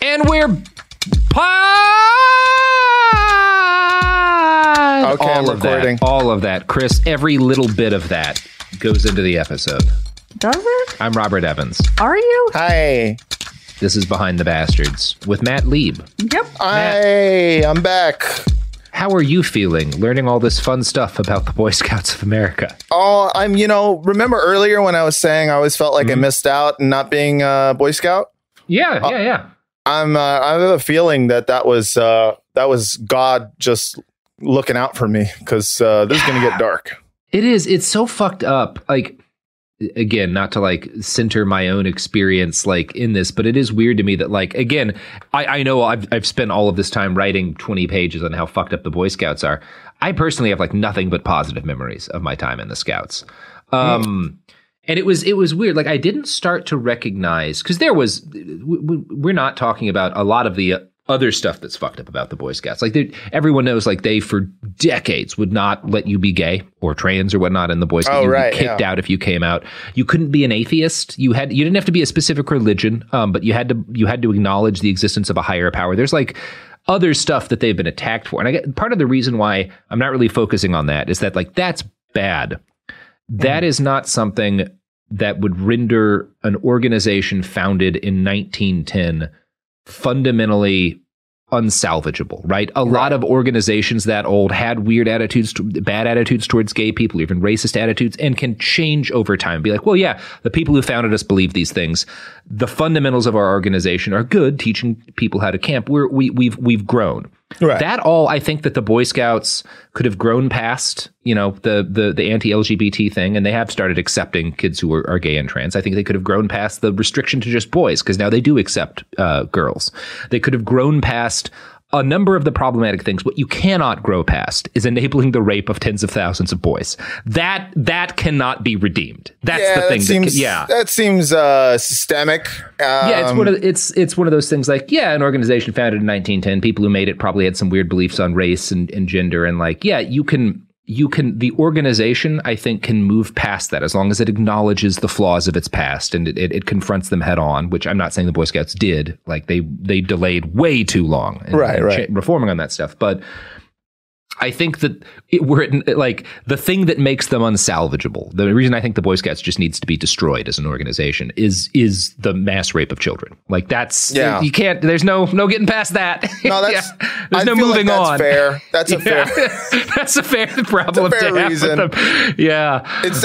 And we're Okay, I'm recording. All of that. Chris, every little bit of that goes into the episode. Does it? I'm Robert Evans. Are you? Hi. This is Behind the Bastards with Matt Lieb. Yep. I'm back. How are you feeling learning all this fun stuff about the Boy Scouts of America? Oh, remember earlier when I was saying I always felt like I missed out and not being a Boy Scout? Yeah. I have a feeling that was God just looking out for me because this is going to get dark. It is. It's so fucked up. Like, again, not to like center my own experience like in this, but it is weird to me that like, again, I know I've spent all of this time writing 20 pages on how fucked up the Boy Scouts are. I personally have like nothing but positive memories of my time in the Scouts. And it was weird. Like I didn't start to recognize, because we're not talking about a lot of the other stuff that's fucked up about the Boy Scouts. Like everyone knows, like they for decades would not let you be gay or trans or whatnot in the Boy Scouts. You'd be kicked out if you came out. You couldn't be an atheist. You didn't have to be a specific religion, but you had to acknowledge the existence of a higher power. There's like other stuff that they've been attacked for, and I get part of the reason why I'm not really focusing on that is that like that's bad. That is not something that would render an organization founded in 1910 fundamentally unsalvageable, right? A lot of organizations that old had weird attitudes, bad attitudes towards gay people, even racist attitudes, and can change over time. Be like, well, yeah, the people who founded us believe these things. The fundamentals of our organization are good, teaching people how to camp. We've grown. Right. That all, I think that the Boy Scouts could have grown past, the anti-LGBT thing, and they have started accepting kids who are gay and trans. I think they could have grown past the restriction to just boys, because now they do accept girls. They could have grown past a number of the problematic things. What you cannot grow past is enabling the rape of tens of thousands of boys. That cannot be redeemed. That's the thing. That seems systemic. It's one of those things like, an organization founded in 1910, people who made it probably had some weird beliefs on race and gender. And like, the organization, I think, can move past that as long as it acknowledges the flaws of its past and it confronts them head on, which I'm not saying the Boy Scouts did. Like they delayed way too long reforming on that stuff. But I think that the thing that makes them unsalvageable, the reason I think the Boy Scouts just needs to be destroyed as an organization is the mass rape of children. Like that's, you can't, there's no getting past that. No, that's, there's no moving on. Fair. That's a fair. That's a fair problem. That's a fair reason. Yeah. It's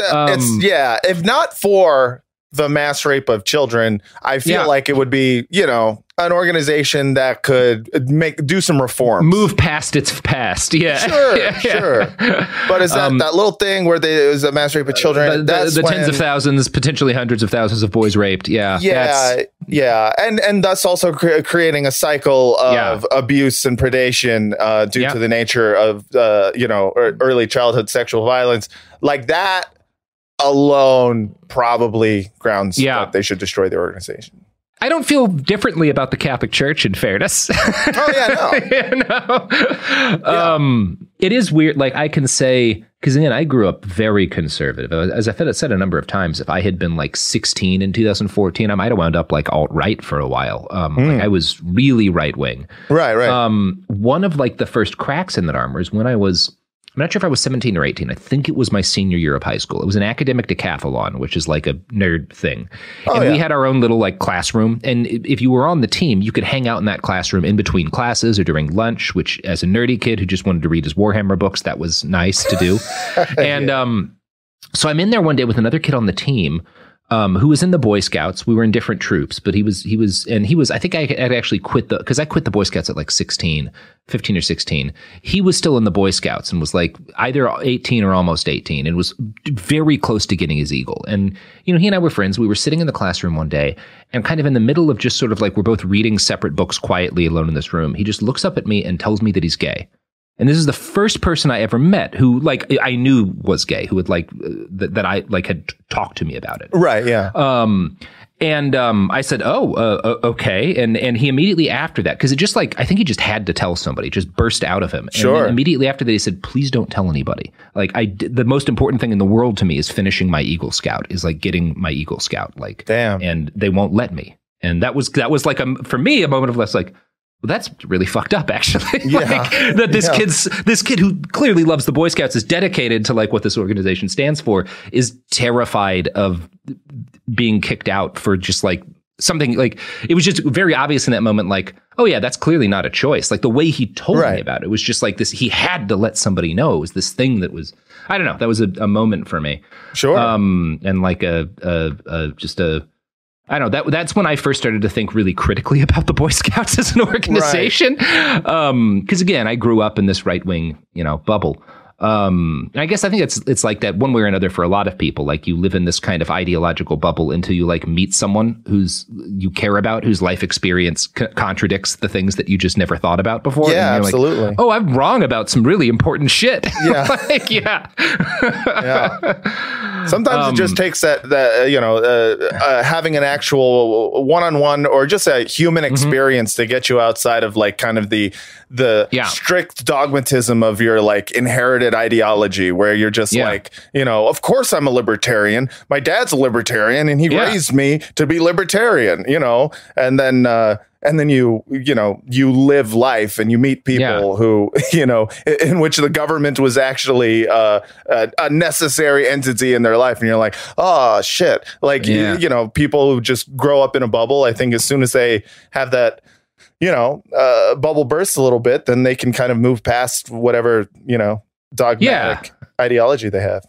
if not for the mass rape of children, I feel like it would be, an organization that could do some reforms. Move past its past. Yeah. Sure. But is that little thing where it was a mass rape of children? The tens of thousands, potentially hundreds of thousands of boys raped. Yeah. And thus also creating a cycle of abuse and predation due to the nature of, early childhood sexual violence. Like that alone probably grounds that they should destroy the organization. I don't feel differently about the Catholic Church, in fairness. It is weird. Like I can say, because again, I grew up very conservative. As I said a number of times, if I had been like 16 in 2014, I might have wound up like alt-right for a while. Like I was really right-wing. Right. One of like the first cracks in that armor is when I'm not sure if I was 17 or 18. I think it was my senior year of high school. It was an academic decathlon, which is like a nerd thing. We had our own little like classroom. And if you were on the team, you could hang out in that classroom in between classes or during lunch, which as a nerdy kid who just wanted to read his Warhammer books, that was nice to do. And so I'm in there one day with another kid on the team who was in the Boy Scouts. We were in different troops, but he was, I think I had actually because I quit the Boy Scouts at like 15 or 16. He was still in the Boy Scouts and was like either 18 or almost 18 and was very close to getting his eagle. And, he and I were friends. We were sitting in the classroom one day and kind of in the middle of just sort of like, we're both reading separate books quietly alone in this room. He just looks up at me and tells me that he's gay. And this is the first person I ever met who, like, I knew was gay, who had, like, that I, like, had talked to me about it. Right, yeah. And I said, okay. And he immediately after that, because it just, like, I think he just had to tell somebody, it just burst out of him. Sure. And immediately after that, he said, please don't tell anybody. Like, the most important thing in the world to me is finishing my Eagle Scout, is, like, getting my Eagle Scout. Like, damn. And they won't let me. And that was like for me a moment of less like, well, that's really fucked up, actually. Like, that this kid who clearly loves the Boy Scouts, is dedicated to like what this organization stands for, is terrified of being kicked out for just like something. Like, it was just very obvious in that moment, like, oh yeah, that's clearly not a choice. Like the way he told me about it was just like this. He had to let somebody know it was this thing that was, I don't know. That was a moment for me. Sure. And like I don't know, that's when I first started to think really critically about the Boy Scouts as an organization. Because again, I grew up in this right-wing, bubble. And I guess I think it's like that one way or another for a lot of people. Like you live in this kind of ideological bubble until you like meet someone you care about, whose life experience contradicts the things that you just never thought about before. Yeah, and absolutely. Like, oh, I'm wrong about some really important shit. Yeah. Sometimes it just takes that having an actual one-on-one or just a human experience to get you outside of like kind of the strict dogmatism of your like inherited ideology, where you're just like, of course I'm a libertarian. My dad's a libertarian and he raised me to be libertarian, and then you live life and you meet people who, in which the government was actually a necessary entity in their life. And you're like, oh, shit. Like, people who just grow up in a bubble, I think as soon as they have that, bubble bursts a little bit, then they can kind of move past whatever, dogmatic ideology they have.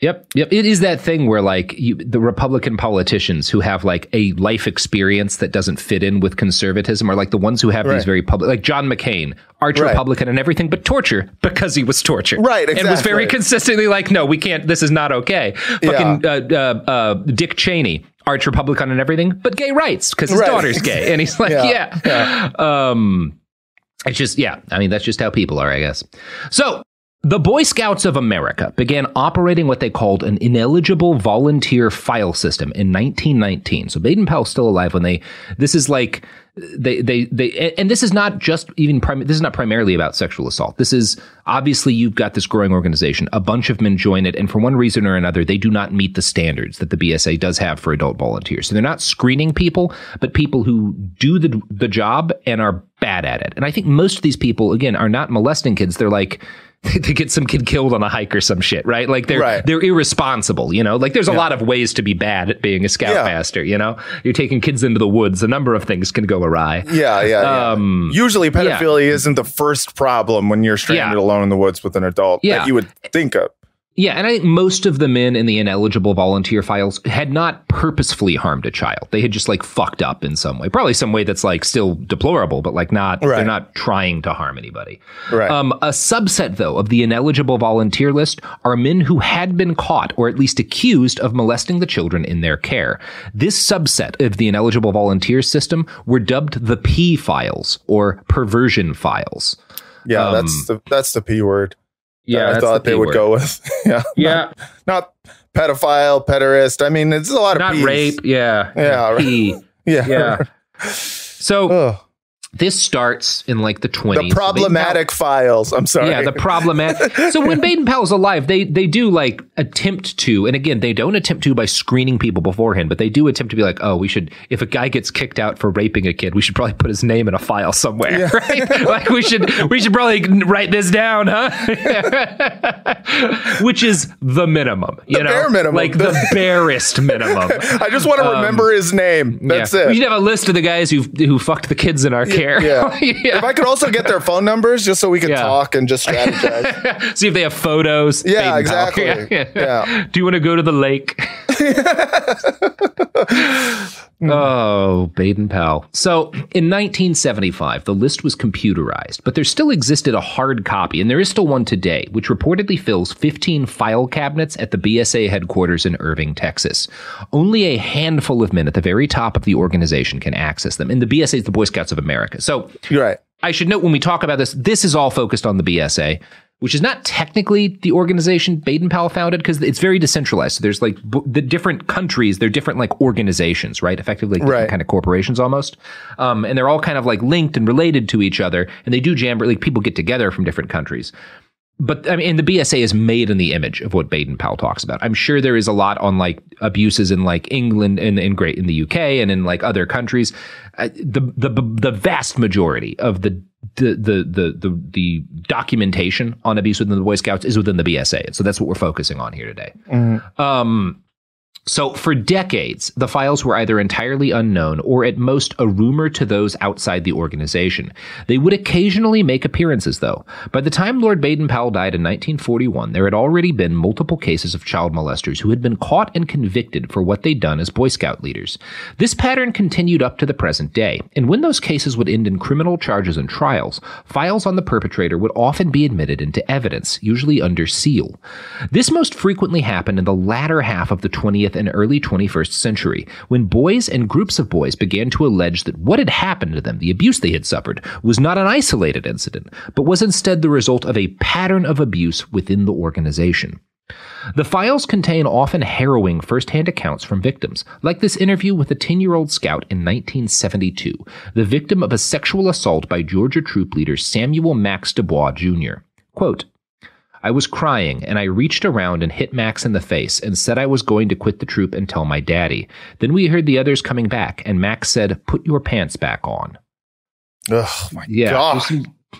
Yep. It is that thing where like the Republican politicians who have like a life experience that doesn't fit in with conservatism are like the ones who have these very public, like John McCain, arch Republican and everything but torture, because he was tortured. Right. Exactly. And was very consistently like, no, we can't, this is not okay. Fucking Dick Cheney, arch Republican and everything, but gay rights because his daughter's gay. And he's like, it's just, I mean, that's just how people are, I guess. So the Boy Scouts of America began operating what they called an ineligible volunteer file system in 1919. So Baden-Powell's still alive when this is like, and this is not just this is not primarily about sexual assault. This is obviously you've got this growing organization. A bunch of men join it, and for one reason or another, they do not meet the standards that the BSA does have for adult volunteers. So they're not screening people, but people who do the job and are bad at it. And I think most of these people, again, are not molesting kids. They're like, they get some kid killed on a hike or some shit, right? Like they're irresponsible, like there's a lot of ways to be bad at being a scoutmaster, You're taking kids into the woods. A number of things can go awry. Usually pedophilia isn't the first problem when you're stranded alone in the woods with an adult that you would think of. Yeah, and I think most of the men in the ineligible volunteer files had not purposefully harmed a child. They had just like fucked up in some way, probably some way that's like still deplorable, but like they're not trying to harm anybody. Right. A subset, though, of the ineligible volunteer list are men who had been caught or at least accused of molesting the children in their care. This subset of the ineligible volunteer system were dubbed the P files or perversion files. Yeah, that's the P word. Yeah, I thought they would go with. Not pedophile, pederast. I mean, it's a lot of not P's. Rape. Yeah. Right. Yeah. So this starts in like the 20s. The problematic files. I'm sorry. Yeah, the problematic. So when Baden-Powell's alive, they do like attempt to, and again, they don't attempt to by screening people beforehand, but they do attempt to be like, oh, we should, if a guy gets kicked out for raping a kid, we should probably put his name in a file somewhere, right? Like we should probably write this down, huh? Which is the minimum, bare minimum, like the barest minimum. I just want to remember his name. That's it. We should have a list of the guys who fucked the kids in our care. Yeah. If I could also get their phone numbers just so we could talk and just strategize. See if they have photos. Yeah, exactly. Yeah. Do you want to go to the lake? Oh, Baden-Powell. So in 1975, the list was computerized, but there still existed a hard copy, and there is still one today, which reportedly fills 15 file cabinets at the BSA headquarters in Irving, Texas. Only a handful of men at the very top of the organization can access them, and the BSA is the Boy Scouts of America. So you're right. I should note when we talk about this is all focused on the BSA, which is not technically the organization Baden-Powell founded because it's very decentralized. So there's like the different countries, they're different like organizations, right? Effectively like different kind of corporations almost. And they're all kind of like linked and related to each other. And they do like people get together from different countries. But I mean, the BSA is made in the image of what Baden-Powell talks about. I'm sure there is a lot on like abuses in like England and in the UK and in like other countries. The vast majority of the documentation on abuse within the Boy Scouts is within the BSA. So that's what we're focusing on here today. So for decades, the files were either entirely unknown or at most a rumor to those outside the organization. They would occasionally make appearances, though. By the time Lord Baden-Powell died in 1941, there had already been multiple cases of child molesters who had been caught and convicted for what they'd done as Boy Scout leaders. This pattern continued up to the present day, and when those cases would end in criminal charges and trials, files on the perpetrator would often be admitted into evidence, usually under seal. This most frequently happened in the latter half of the 20th and early 21st century, when boys and groups of boys began to allege that what had happened to them, the abuse they had suffered, was not an isolated incident, but was instead the result of a pattern of abuse within the organization. The files contain often harrowing first-hand accounts from victims, like this interview with a 10-year-old scout in 1972, the victim of a sexual assault by Georgia troop leader Samuel Max Dubois, Jr. Quote, "I was crying, and I reached around and hit Max in the face and said I was going to quit the troop and tell my daddy. Then we heard the others coming back, and Max said, 'Put your pants back on.'" Oh, my God.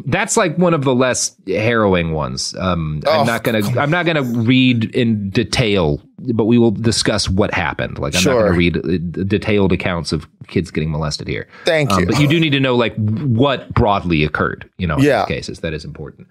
That's like one of the less harrowing ones. I'm not gonna read in detail, but we will discuss what happened. Like, I'm not gonna read detailed accounts of kids getting molested here. Thank you. But you do need to know like what broadly occurred, in these cases. That is important.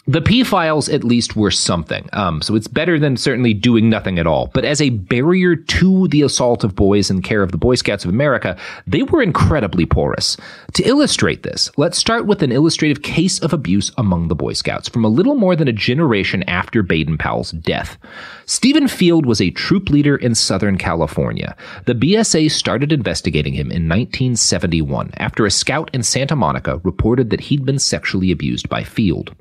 The P files at least were something. So it's better than certainly doing nothing at all. But as a barrier to the assault of boys in care of the Boy Scouts of America, they were incredibly porous. To illustrate this, let's start with an illustrative case of abuse among the Boy Scouts from a little more than a generation after Baden-Powell's death. Stephen Field was a troop leader in Southern California. The BSA started investigating him in 1971 after a scout in Santa Monica reported that he'd been sexually abused by Field.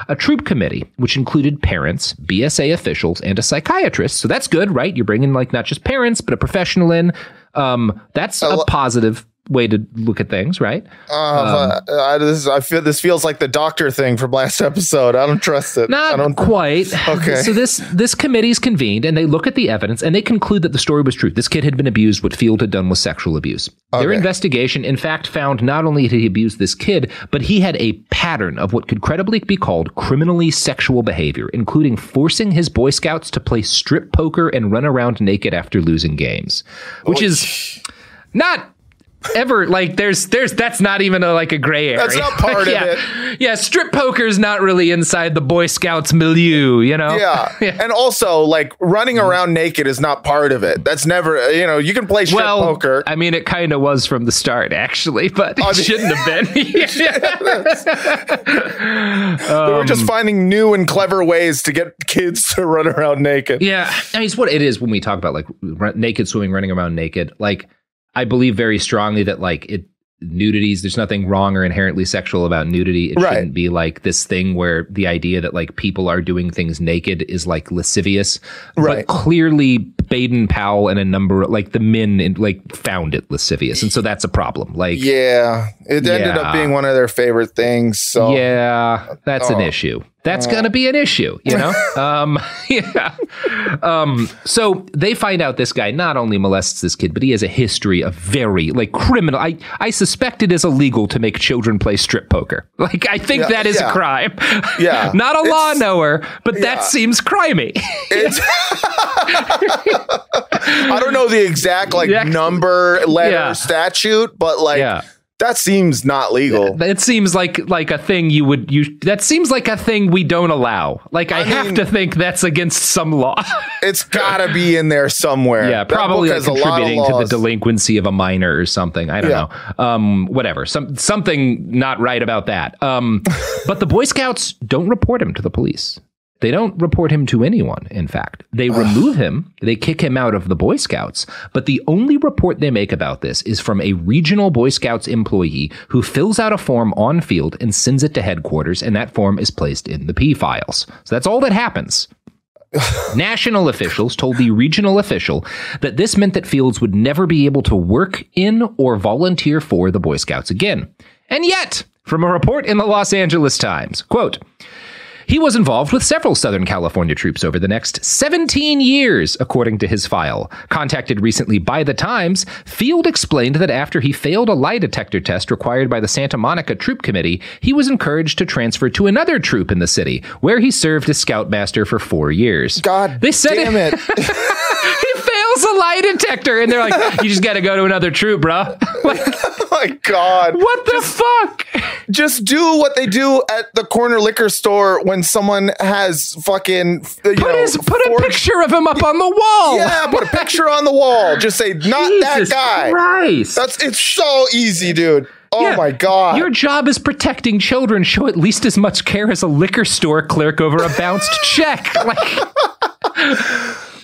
A troop committee, which included parents, BSA officials, and a psychiatrist. So that's good, right? You're bringing like not just parents, but a professional in. That's a positive way to look at things, right? I feel this feels like the doctor thing from last episode. I don't trust it. Not quite. Okay. So this committee's convened and they look at the evidence and they conclude that the story was true. This kid had been abused. What Field had done was sexual abuse. Okay. Their investigation, in fact, found not only did he abuse this kid, but he had a pattern of what could credibly be called criminally sexual behavior, including forcing his Boy Scouts to play strip poker and run around naked after losing games, which is not ever like that's not even a gray area. That's not part of it. Yeah, strip poker's not really inside the Boy Scouts milieu, Yeah. And also like running around naked is not part of it. That's never, you can play strip poker. I mean, it kind of was from the start actually, but it shouldn't have been. They were just finding new and clever ways to get kids to run around naked. Yeah. I mean, it's what it is when we talk about like naked swimming, running around naked. Like, I believe very strongly that nudities, there's nothing wrong or inherently sexual about nudity. It shouldn't be like this thing where the idea that like people are doing things naked is like lascivious. Right. But clearly Baden-Powell and a number like the men found it lascivious. And so that's a problem. Like, it ended up being one of their favorite things. So that's an issue. That's going to be an issue, So they find out this guy not only molests this kid, but he has a history of very criminal. I suspect it is illegal to make children play strip poker. Like, I think that is a crime. Yeah. Not a law knower, but that seems crimey. I don't know the exact number, letter, statute, but that seems not legal. It seems like a thing that seems like a thing we don't allow. Like, I have to think that's against some law. It's gotta be in there somewhere. Yeah, probably contributing to the delinquency of a minor or something. I don't know. Whatever. Something not right about that. But the Boy Scouts don't report him to the police. They don't report him to anyone, in fact. They remove him, they kick him out of the Boy Scouts, but the only report they make about this is from a regional Boy Scouts employee who fills out a form on field and sends it to headquarters, and that form is placed in the P files. So that's all that happens. National officials told the regional official that this meant that Fields would never be able to work in or volunteer for the Boy Scouts again. And yet, from a report in the Los Angeles Times. Quote, he was involved with several Southern California troops over the next 17 years, according to his file. Contacted recently by the Times, Field explained that after he failed a lie detector test required by the Santa Monica Troop Committee, he was encouraged to transfer to another troop in the city, where he served as scoutmaster for 4 years. God they said damn it. He fails a lie detector, and they're like, you just got to go to another troop, bro. Like, oh my God. What the fuck? Just do what they do at the corner liquor store when someone has fucking put a picture of him up on the wall. Yeah, put a picture on the wall. Just say, not Jesus that guy. Christ. It's so easy, dude. Oh my God. Your job is protecting children. Show at least as much care as a liquor store clerk over a bounced check. Like,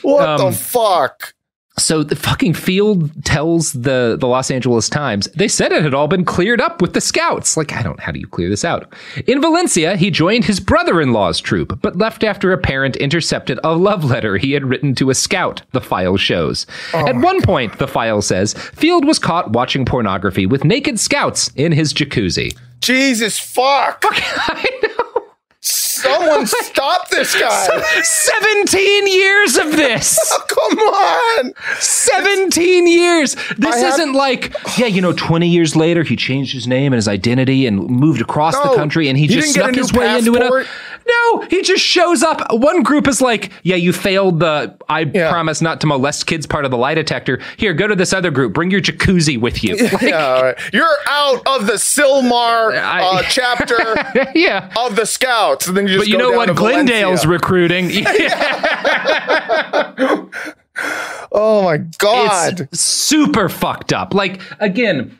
what the fuck? So the fucking Field tells the Los Angeles Times, they said it had all been cleared up with the scouts. Like, how do you clear this out? In Valencia, he joined his brother-in-law's troop, but left after a parent intercepted a love letter he had written to a scout, the file shows. At one point, the file says, Field was caught watching pornography with naked scouts in his jacuzzi. Jesus fuck. I know. Someone stop this guy. 17 years of this. Oh, come on. 17 years. This isn't like, 20 years later, he changed his name and his identity and moved across the country and he just snuck his way into it. No, he just shows up. One group is like, you failed the promise not to molest kids part of the lie detector. Here, go to this other group. Bring your jacuzzi with you. Like, all right. You're out of the Silmar chapter of the Scouts. And then you just but you know what? Glendale's recruiting. Oh, my God. It's super fucked up. Like, again,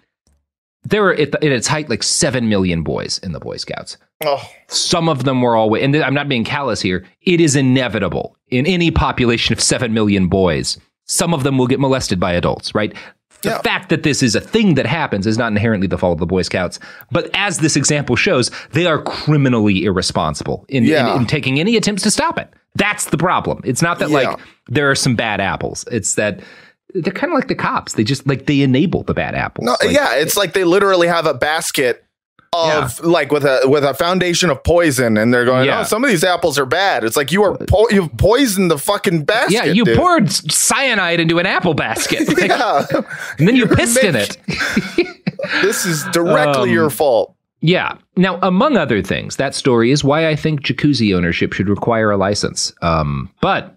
there were at its height like 7 million boys in the Boy Scouts. Oh. Some of them were always, and I'm not being callous here, it is inevitable in any population of 7 million boys. Some of them will get molested by adults, right? The fact that this is a thing that happens is not inherently the fault of the Boy Scouts. But as this example shows, they are criminally irresponsible in taking any attempts to stop it. That's the problem. It's not that like there are some bad apples. It's that they're kind of like the cops. They just they enable the bad apples. No, it's like they literally have a basket of like with a foundation of poison, and they're going, oh, some of these apples are bad. It's like you've poisoned the fucking basket. Yeah, you poured cyanide into an apple basket. And then you pissed in it. This is directly your fault. Yeah. Now, among other things, that story is why I think jacuzzi ownership should require a license. But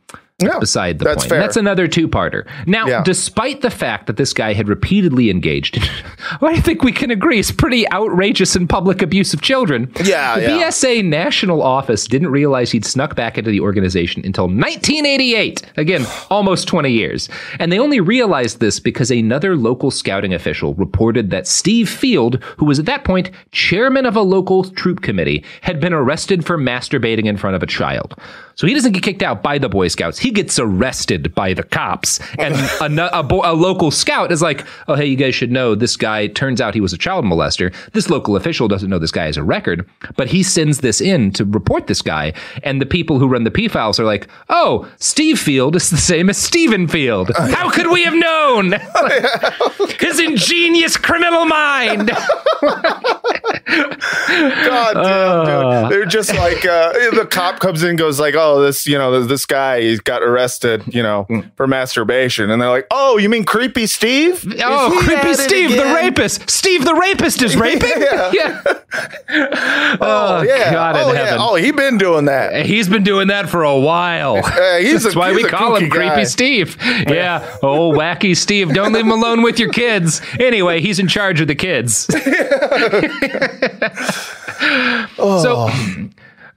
beside the point. That's another two-parter. Now, despite the fact that this guy had repeatedly engaged in what I think we can agree is pretty outrageous and public abuse of children, the BSA national office didn't realize he'd snuck back into the organization until 1988. Again, almost 20 years. And they only realized this because another local scouting official reported that Steve Field, who was at that point chairman of a local troop committee, had been arrested for masturbating in front of a child. So he doesn't get kicked out by the Boy Scouts. He gets arrested by the cops. And a local scout is like, oh, hey, you guys should know this guy, turns out he was a child molester. This local official doesn't know this guy has a record, but he sends this in to report this guy. And the people who run the P-files are like, oh, Steve Field is the same as Stephen Field. How could we have known? His ingenious criminal mind. God damn, dude. They're just like, the cop comes in and goes like, oh, this guy, he got arrested, for masturbation. And they're like, oh, you mean Creepy Steve? Oh, Creepy Steve, the rapist. Steve the rapist is raping? Oh, God in heaven. Oh, he's been doing that. He's been doing that for a while. That's why we call him Creepy Steve. Yeah. Oh, wacky Steve. Don't leave him alone with your kids. Anyway, he's in charge of the kids. So,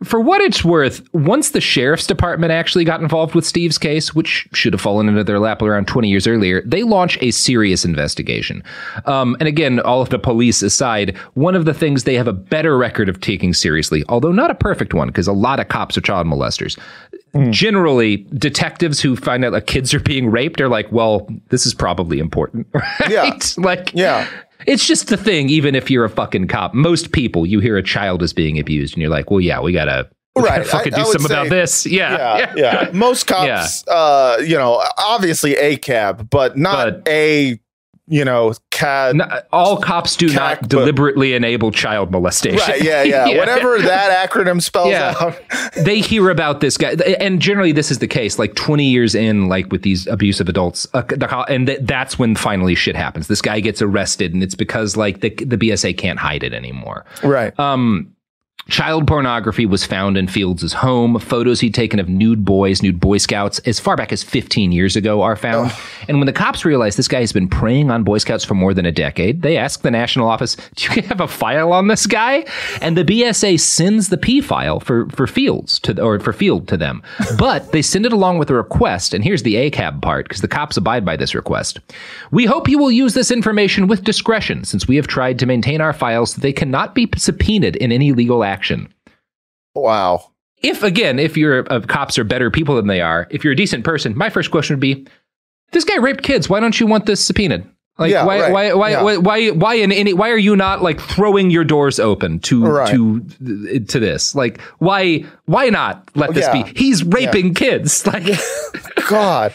for what it's worth, once the sheriff's department actually got involved with Steve's case, which should have fallen into their lap around 20 years earlier, they launch a serious investigation. And again, all of the police aside, one of the things they have a better record of taking seriously, although not a perfect one, because a lot of cops are child molesters. Generally, detectives who find out that kids are being raped are like, well, this is probably important, right? It's just the thing, even if you're a fucking cop. Most people, you hear a child is being abused, and you're like, well, yeah, we gotta fucking do something about this. Yeah. Most cops, obviously a cab, but not a all cops do not deliberately enable child molestation. Right. Yeah. Whatever that acronym spells out. They hear about this guy. And generally this is the case, like 20 years in, like with these abusive adults. And that's when finally shit happens. This guy gets arrested, and it's because like the BSA can't hide it anymore. Right. Child pornography was found in Fields' home. Photos he'd taken of nude Boy Scouts as far back as 15 years ago are found. And when the cops realized this guy has been preying on Boy Scouts for more than a decade, they asked the national office, do you have a file on this guy? And the BSA sends the P file for Field to them. But they send it along with a request. And here's the ACAB part, because the cops abide by this request. We hope you will use this information with discretion, since we have tried to maintain our files so they cannot be subpoenaed in any legal action. Wow. If your cops are better people than they are, if you're a decent person, my first question would be, this guy raped kids. Why don't you want this subpoenaed? Like, why are you not like throwing your doors open to this? Like, why not let this be? He's raping kids. Like, God.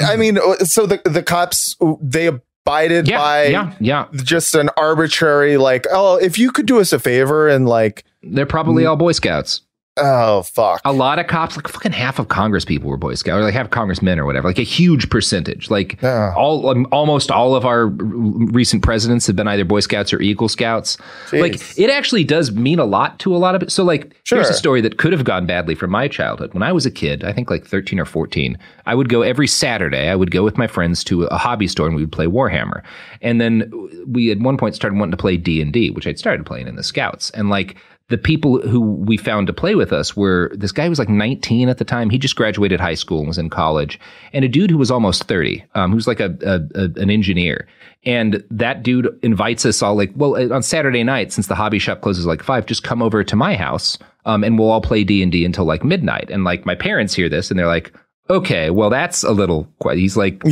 I mean, so the cops, they abided by just an arbitrary, like, oh, if you could do us a favor and like, they're probably all Boy Scouts. Oh, fuck. A lot of cops, like fucking half of Congress people were Boy Scouts, or like half congressmen or whatever, like a huge percentage. Like almost all of our recent presidents have been either Boy Scouts or Eagle Scouts. Jeez. Like it actually does mean a lot to a lot of it. So like, here's a story that could have gone badly from my childhood. When I was a kid, I think like 13 or 14, I would go every Saturday. I would go with my friends to a hobby store and we would play Warhammer. And then we at one point started wanting to play D&D, which I'd started playing in the Scouts. And like, the people who we found to play with us were, this guy was like 19 at the time. He just graduated high school and was in college. And a dude who was almost 30, who's like an engineer. And that dude invites us all like, well, on Saturday night, since the hobby shop closes like 5, just come over to my house and we'll all play D&D until like midnight. And like my parents hear this and they're like, okay, well, that's a little quite, he's like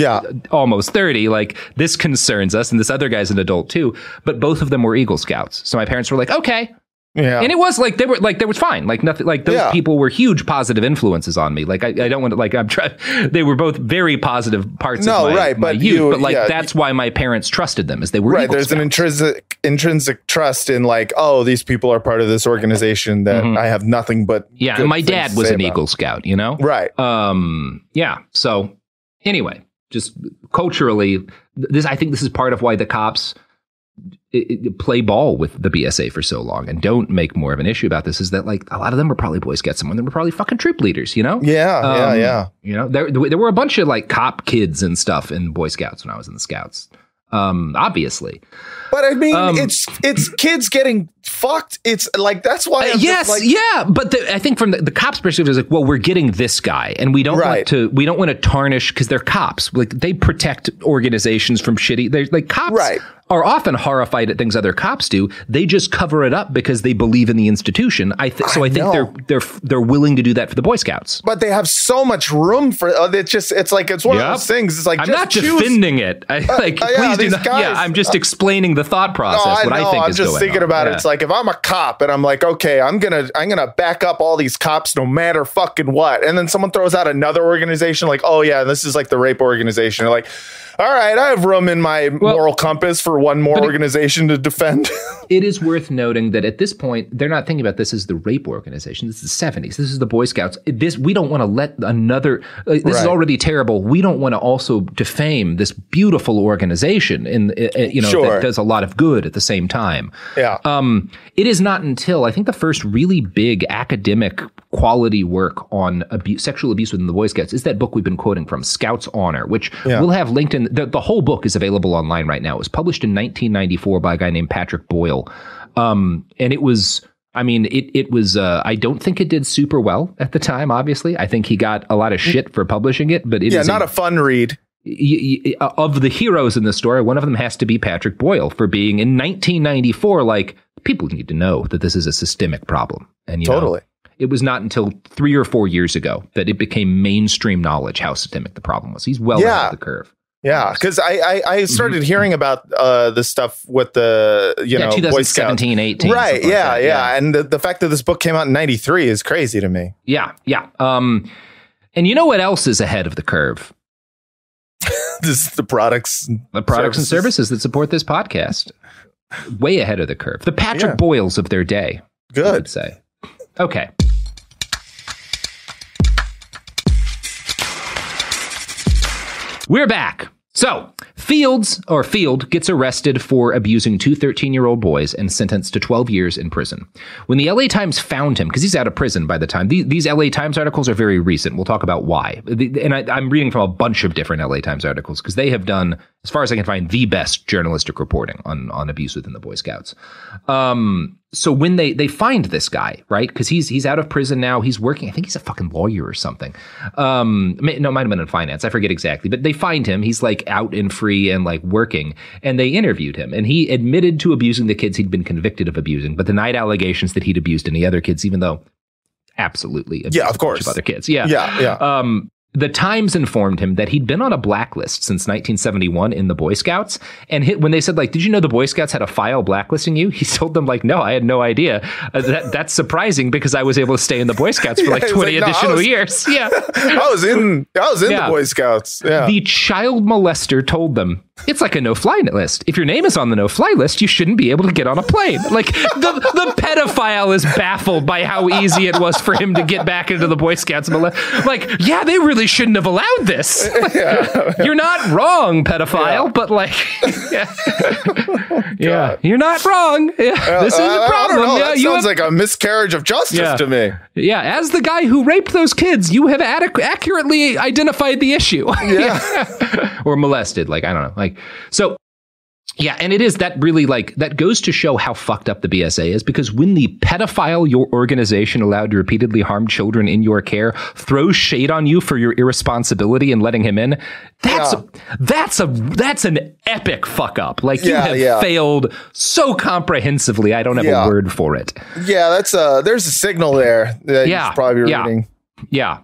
almost 30. Like this concerns us. And this other guy's an adult too. But both of them were Eagle Scouts. So my parents were like, okay. Yeah. And it was like, they was fine. Like nothing, like those people were huge positive influences on me. Like, I don't want to, like, I'm trying, they were both very positive parts of my youth, but like, that's why my parents trusted them, as they were Eagle There's Scouts. An intrinsic trust in like, oh, these people are part of this organization that I have nothing but. Yeah. And my dad was an Eagle Scout, you know? Right. Yeah. So anyway, just culturally, I think this is part of why the cops play ball with the BSA for so long and don't make more of an issue about this, is that like a lot of them were probably Boy Scouts. Some of them were probably fucking troop leaders, you know? Yeah. You know, there were a bunch of like cop kids and stuff in Boy Scouts when I was in the Scouts. Obviously. But I mean, it's kids getting fucked. It's like, that's why. But I think from the cops' perspective, is like, well, we're getting this guy, and we don't want to tarnish, because they're cops. Like they protect organizations from shitty. They're like cops are often horrified at things other cops do. They just cover it up because they believe in the institution. I think they're willing to do that for the Boy Scouts. But they have so much room for it's like it's one of those things. It's like, I'm not defending it. Please do not. Yeah, I'm just explaining the thought process. I'm just thinking about it. It's like, if I'm a cop and I'm like, okay, I'm gonna back up all these cops no matter fucking what, and then someone throws out another organization like, oh yeah, this is like the rape organization. You're like, all right, I have room in my moral compass for one more organization to defend. It is worth noting that at this point, they're not thinking about this as the rape organization. This is the 70s. This is the Boy Scouts. We don't want to let another, this is already terrible. We don't want to also defame this beautiful organization that does a lot of good at the same time. Yeah. It is not until, I think, the first really big academic quality work on sexual abuse within the Boy Scouts is that book we've been quoting from, Scouts Honor, which we'll have linked in. The whole book is available online right now. It was published in 1994 by a guy named Patrick Boyle. And it was, it was, I don't think it did super well at the time, obviously. I think he got a lot of shit for publishing it, but it is not a fun read. Of the heroes in the story, one of them has to be Patrick Boyle for being in 1994, like, people need to know that this is a systemic problem. And totally. It was not until 3 or 4 years ago that it became mainstream knowledge how systemic the problem was. He's well ahead of the curve. Yeah, because I started hearing about this stuff with the 2017, 18. Right, and the fact that this book came out in 93 is crazy to me. Yeah. And you know what else is ahead of the curve? the products and services that support this podcast. Way ahead of the curve. The Patrick Boyles of their day. Good. I would say. Okay. We're back. So, Field gets arrested for abusing two 13-year-old boys and sentenced to 12 years in prison. When the LA Times found him, because he's out of prison by the time, these LA Times articles are very recent. We'll talk about why. And I'm reading from a bunch of different LA Times articles because they have done, as far as I can find, the best journalistic reporting on abuse within the Boy Scouts. So when they find this guy, right, because he's out of prison now, he's working, I think he's a fucking lawyer or something. No, it might have been in finance. I forget exactly, but they find him. He's like out and free and like working, and they interviewed him, and he admitted to abusing the kids he'd been convicted of abusing, but denied allegations that he'd abused any other kids, even though absolutely abused of course, a bunch of other kids. Yeah. The Times informed him that he'd been on a blacklist since 1971 in the Boy Scouts. And when they said, like, did you know the Boy Scouts had a file blacklisting you? He told them, like, no, I had no idea. That's surprising because I was able to stay in the Boy Scouts for like 20 additional years. Yeah. I was in the Boy Scouts. Yeah. The child molester told them, it's like a no-fly list. If your name is on the no-fly list, you shouldn't be able to get on a plane. Like, the pedophile is baffled by how easy it was for him to get back into the Boy Scouts. Like, yeah, they really shouldn't have allowed this. You're not wrong, pedophile, but like, you're not wrong. This is a problem. That sounds like a miscarriage of justice to me. Yeah, as the guy who raped those kids, you have accurately identified the issue. Or molested, like, I don't know. Like, so, yeah, and it is that really, like, that goes to show how fucked up the BSA is, because when the pedophile your organization allowed to repeatedly harm children in your care throws shade on you for your irresponsibility in letting him in, that's an epic fuck up. Like, you have failed so comprehensively. I don't have a word for it. Yeah, there's a signal there that you should probably be reading. Yeah.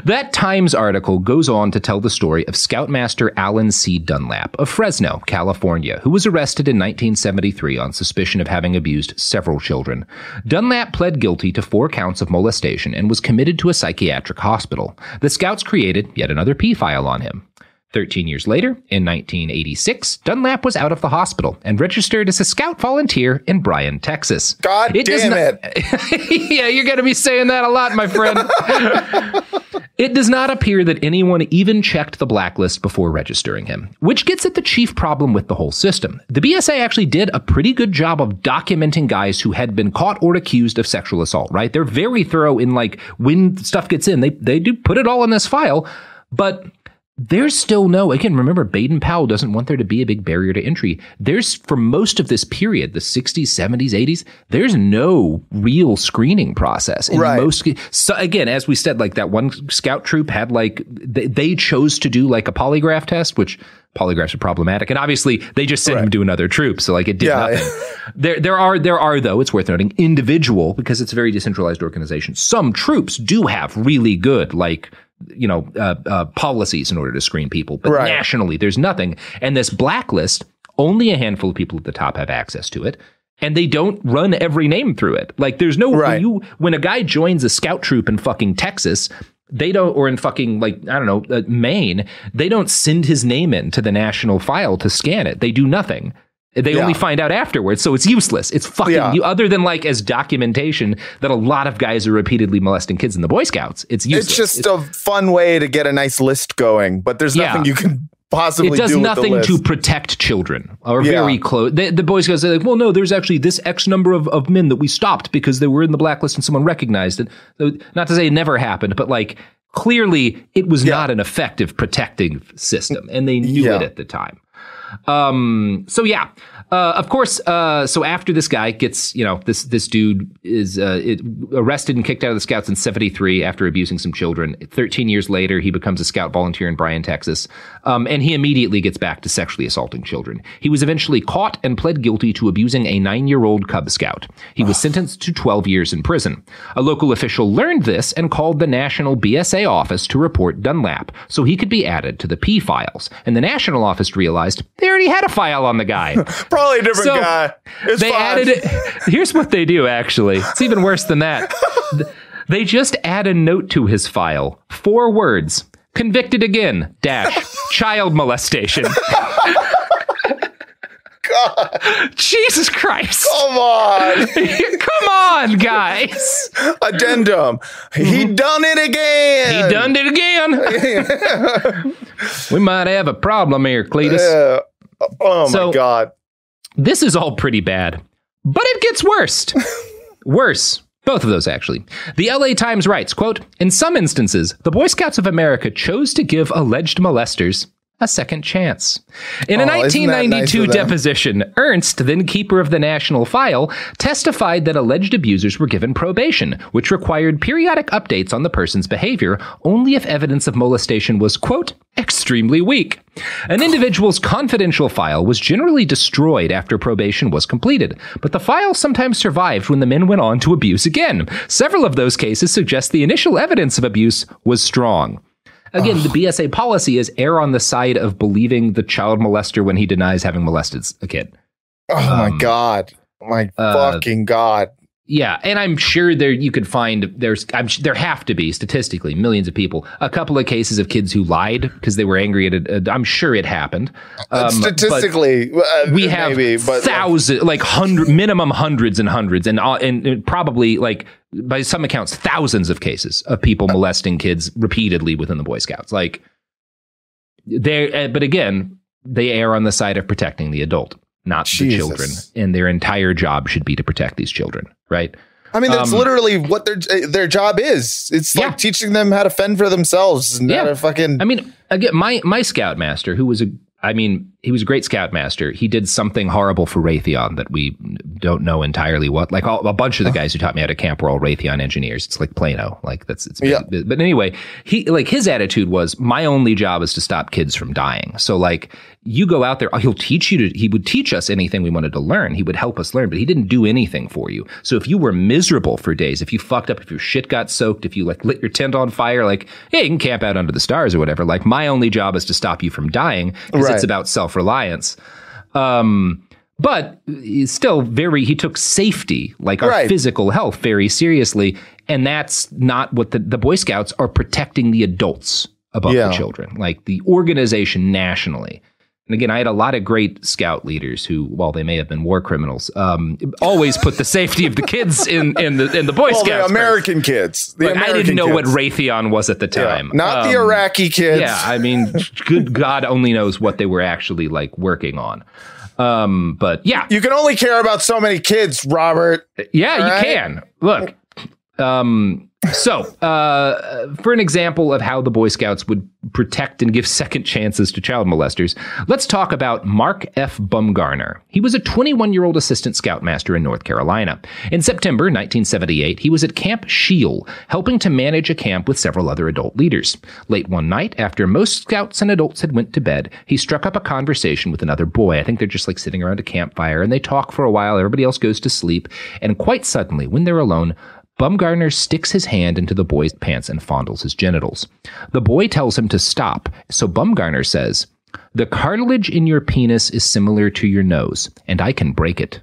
That Times article goes on to tell the story of Scoutmaster Alan C. Dunlap of Fresno, California, who was arrested in 1973 on suspicion of having abused several children. Dunlap pled guilty to 4 counts of molestation and was committed to a psychiatric hospital. The Scouts created yet another P-file on him. 13 years later, in 1986, Dunlap was out of the hospital and registered as a Scout volunteer in Bryan, Texas. God damn it. Yeah, you're going to be saying that a lot, my friend. It does not appear that anyone even checked the blacklist before registering him, which gets at the chief problem with the whole system. The BSA actually did a pretty good job of documenting guys who had been caught or accused of sexual assault, right? They're very thorough in, like, when stuff gets in, they do put it all in this file, but there's still again, remember, Baden-Powell doesn't want there to be a big barrier to entry. There's, for most of this period, the 60s, 70s, 80s, there's no real screening process. So again, as we said, like, that one scout troop had, like, they chose to do, like, a polygraph test, which polygraphs are problematic. And obviously they just sent him to another troop. So, like, it did nothing. There are, though, it's worth noting, individual, because it's a very decentralized organization. Some troops do have really good, like, policies in order to screen people, but nationally there's nothing. And this blacklist, only a handful of people at the top have access to it, and they don't run every name through it. Like, there's no when a guy joins a scout troop in fucking Texas, they don't, or in fucking, like, I don't know, Maine, they don't send his name in to the national file to scan it. They do nothing. They only find out afterwards, so it's useless. It's fucking other than, like, as documentation that a lot of guys are repeatedly molesting kids in the Boy Scouts. It's useless. It's just a fun way to get a nice list going, but there's nothing you can possibly do. It does nothing to protect children, or very close. The Boy Scouts are like, well, no, there's actually this X number of men that we stopped because they were in the blacklist and someone recognized it. So, not to say it never happened, but, like, clearly it was not an effective protecting system, and they knew it at the time. Of course, so after this guy gets, this dude is arrested and kicked out of the Scouts in 73 after abusing some children. 13 years later, he becomes a Scout volunteer in Bryan, Texas, and he immediately gets back to sexually assaulting children. He was eventually caught and pled guilty to abusing a 9-year-old Cub Scout. He was sentenced to 12 years in prison. A local official learned this and called the National BSA office to report Dunlap so he could be added to the P files. And the national office realized they already had a file on the guy. Probably a different guy. They added it. Here's what they do, actually. It's even worse than that. They just add a note to his file. 4 words. Convicted again. Child molestation. God. Jesus Christ. Come on. Come on, guys. Addendum. He done it again. We might have a problem here, Cletus. My God. This is all pretty bad, but it gets worse. Worse. Both of those, actually. The LA Times writes, quote, in some instances, the Boy Scouts of America chose to give alleged molesters a second chance. In a 1992 deposition, Ernst, then keeper of the National File, testified that alleged abusers were given probation, which required periodic updates on the person's behavior only if evidence of molestation was, quote, extremely weak. An individual's confidential file was generally destroyed after probation was completed, but the file sometimes survived when the men went on to abuse again. Several of those cases suggest the initial evidence of abuse was strong. Again, the BSA policy is err on the side of believing the child molester when he denies having molested a kid. Oh, my God. My fucking God. Yeah, and I'm sure you could find there have to be statistically millions of people. A couple of cases of kids who lied because they were angry at I'm sure it happened. Statistically, we have thousands, minimum hundreds and hundreds, and probably like by some accounts thousands of cases of people molesting kids repeatedly within the Boy Scouts. But again, they err on the side of protecting the adult, not the children, and their entire job should be to protect these children, right? I mean, that's literally what their job is. It's like teaching them how to fend for themselves and how to fucking... I mean, again, my scoutmaster, who was he was a great scoutmaster. He did something horrible for Raytheon that we don't know entirely what. Like a bunch of the guys who taught me how to camp were all Raytheon engineers. It's like Plano. Like but anyway, his attitude was, my only job is to stop kids from dying. So like you go out there, he would teach us anything we wanted to learn. He would help us learn, but he didn't do anything for you. So if you were miserable for days, if you fucked up, if your shit got soaked, if you like lit your tent on fire, like, yeah, you can camp out under the stars or whatever. Like my only job is to stop you from dying because it's about self-reliance. But still he took safety, like our physical health, very seriously. And that's not what the Boy Scouts are protecting the adults above the children, like the organization nationally. And again, I had a lot of great scout leaders who, while they may have been war criminals, always put the safety of the kids in the Boy Scouts. The American kids. I didn't know what Raytheon was at the time. Yeah. Not the Iraqi kids. Yeah, I mean, good God only knows what they were actually like working on. But yeah, you can only care about so many kids, Robert. Yeah, you can. Look. So, for an example of how the Boy Scouts would protect and give second chances to child molesters, let's talk about Mark F. Bumgarner. He was a 21-year-old assistant scoutmaster in North Carolina. In September 1978, he was at Camp Shield, helping to manage a camp with several other adult leaders. Late one night, after most scouts and adults had went to bed, he struck up a conversation with another boy. I think they're just like sitting around a campfire, and they talk for a while. Everybody else goes to sleep, and quite suddenly, when they're alone, Bumgarner sticks his hand into the boy's pants and fondles his genitals. The boy tells him to stop, so Bumgarner says, "The cartilage in your penis is similar to your nose, and I can break it."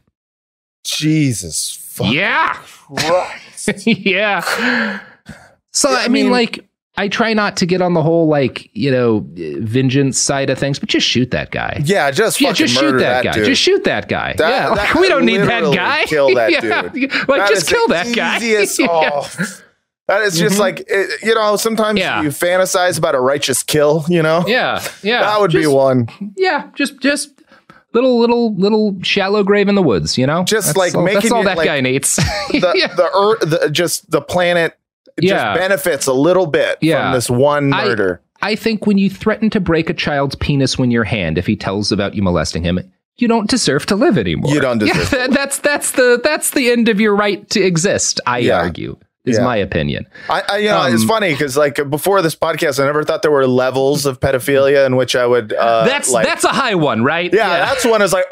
Jesus fucking Christ. Yeah. So, I mean, like, I try not to get on the whole, like, vengeance side of things, but just shoot that guy. Yeah, just shoot that guy. Dude. Just shoot that guy. We don't need that guy. Kill that dude. Like, just kill that guy. That is just like, sometimes you fantasize about a righteous kill, Yeah. That would be one. Yeah, just little shallow grave in the woods, Just that's all that guy needs. The planet just benefits a little bit from this one murder. I think when you threaten to break a child's penis when your hand, if he tells about you molesting him, you don't deserve to live anymore. You don't deserve. That's the end of your right to exist. I argue. Is my opinion. It's funny because like before this podcast, I never thought there were levels of pedophilia in which I would. That's a high one, right? Yeah, that's one. Is like,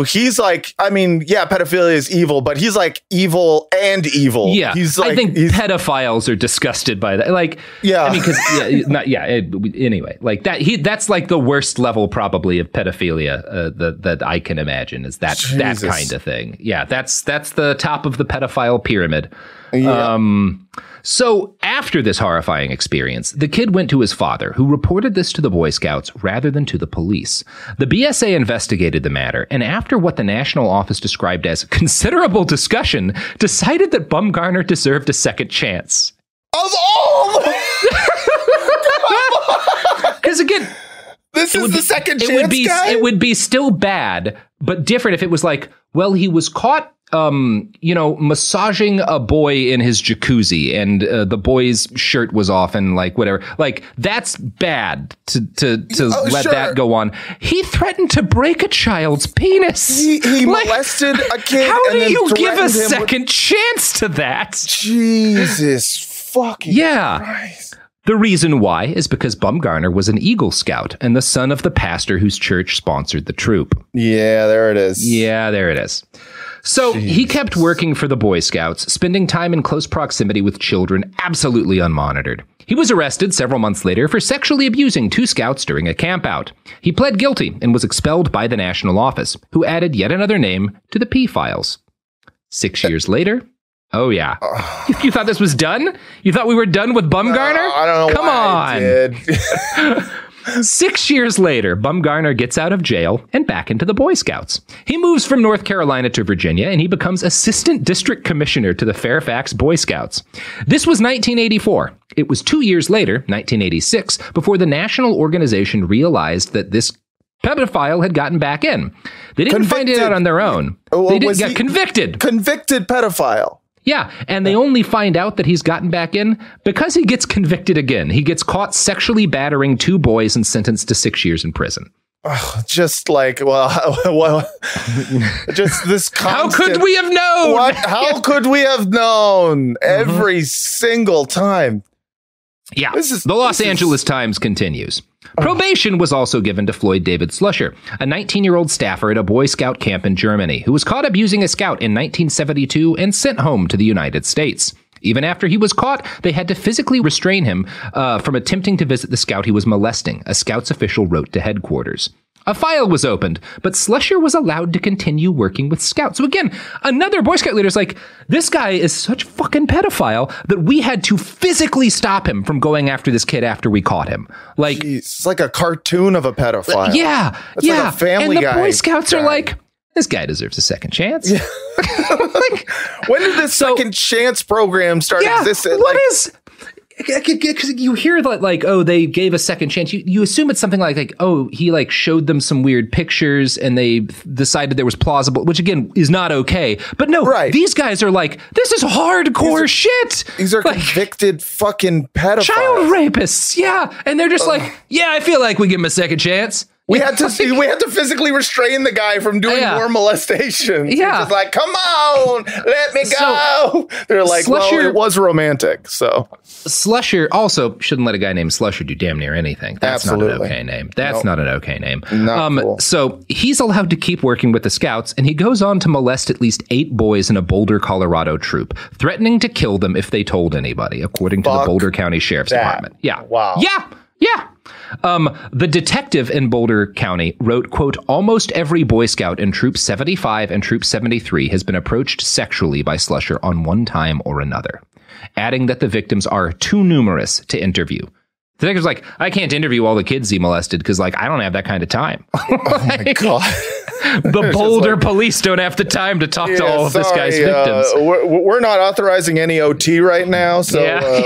he's like, I mean, pedophilia is evil, but he's like evil and evil. Yeah, I think pedophiles are disgusted by that. Like, I mean, because anyway, like that. That's like the worst level probably of pedophilia that I can imagine is that kind of thing. Yeah, that's the top of the pedophile pyramid. Yeah. So after this horrifying experience, the kid went to his father, who reported this to the Boy Scouts rather than to the police. The BSA investigated the matter, and after what the National Office described as considerable discussion, decided that Bumgarner deserved a second chance. Of all! Because again... This is the second chance guy? It would be still bad, but different if it was like, well, he was caught, massaging a boy in his jacuzzi and the boy's shirt was off and like whatever. Like, that's bad to let that go on. He threatened to break a child's penis. He like, molested a kid. How and do you give a second second chance to that? Jesus fucking Christ. The reason why is because Bumgarner was an Eagle Scout and the son of the pastor whose church sponsored the troop. Yeah, there it is. So he kept working for the Boy Scouts, spending time in close proximity with children, absolutely unmonitored. He was arrested several months later for sexually abusing 2 scouts during a campout. He pled guilty and was expelled by the National Office, who added yet another name to the P-files. 6 years later... Oh, yeah. You thought this was done? You thought we were done with Bumgarner? I don't know. Come on. 6 years later, Bumgarner gets out of jail and back into the Boy Scouts. He moves from North Carolina to Virginia, and he becomes assistant district commissioner to the Fairfax Boy Scouts. This was 1984. It was 2 years later, 1986, before the national organization realized that this pedophile had gotten back in. They didn't find it out on their own. They didn't get convicted. Convicted pedophile. Yeah, and they only find out that he's gotten back in because he gets convicted again. He gets caught sexually battering 2 boys and sentenced to 6 years in prison. Just like, just this constant... How could we have known? How could we have known every single time? Yeah, the Los Angeles Times continues. Probation was also given to Floyd David Slusher, a 19-year-old staffer at a Boy Scout camp in Germany, who was caught abusing a scout in 1972 and sent home to the United States. Even after he was caught, they had to physically restrain him from attempting to visit the scout he was molesting, a Scouts official wrote to headquarters. A file was opened, but Slusher was allowed to continue working with Scouts. So again, another Boy Scout leader's like, this guy is such fucking pedophile that we had to physically stop him from going after this kid after we caught him. Like, jeez, it's like a cartoon of a pedophile. Yeah, it's like a Family Guy. And the Boy Scouts are like, this guy deserves a second chance. Yeah. Like, when did this second chance program start existing? Because you hear that, like, oh, they gave a second chance. You assume it's something like, oh, he like showed them some weird pictures and they decided there was plausible, which again is not okay. But no, these guys are like, this is hardcore shit. These are like, convicted fucking pedophiles, child rapists. Yeah, and they're just like, yeah, I feel like we give him a second chance. We had to physically restrain the guy from doing more molestations. Yeah. He's just like, come on, let me go. They're like, well, it was romantic. So Slusher also shouldn't let a guy named Slusher do damn near anything. That's not an okay name. That's not an okay name. Cool. So he's allowed to keep working with the Scouts, and he goes on to molest at least 8 boys in a Boulder, Colorado troop, threatening to kill them if they told anybody, according to the Boulder County Sheriff's Department. Yeah. Wow. Yeah. The detective in Boulder County wrote, quote, almost every Boy Scout in Troop 75 and Troop 73 has been approached sexually by Slusher on one time or another, adding that the victims are too numerous to interview. The detective's like, I can't interview all the kids he molested because, like, I don't have that kind of time. Oh, my God. The Boulder police don't have the time to talk to all of this guy's victims. We're not authorizing any OT right now, so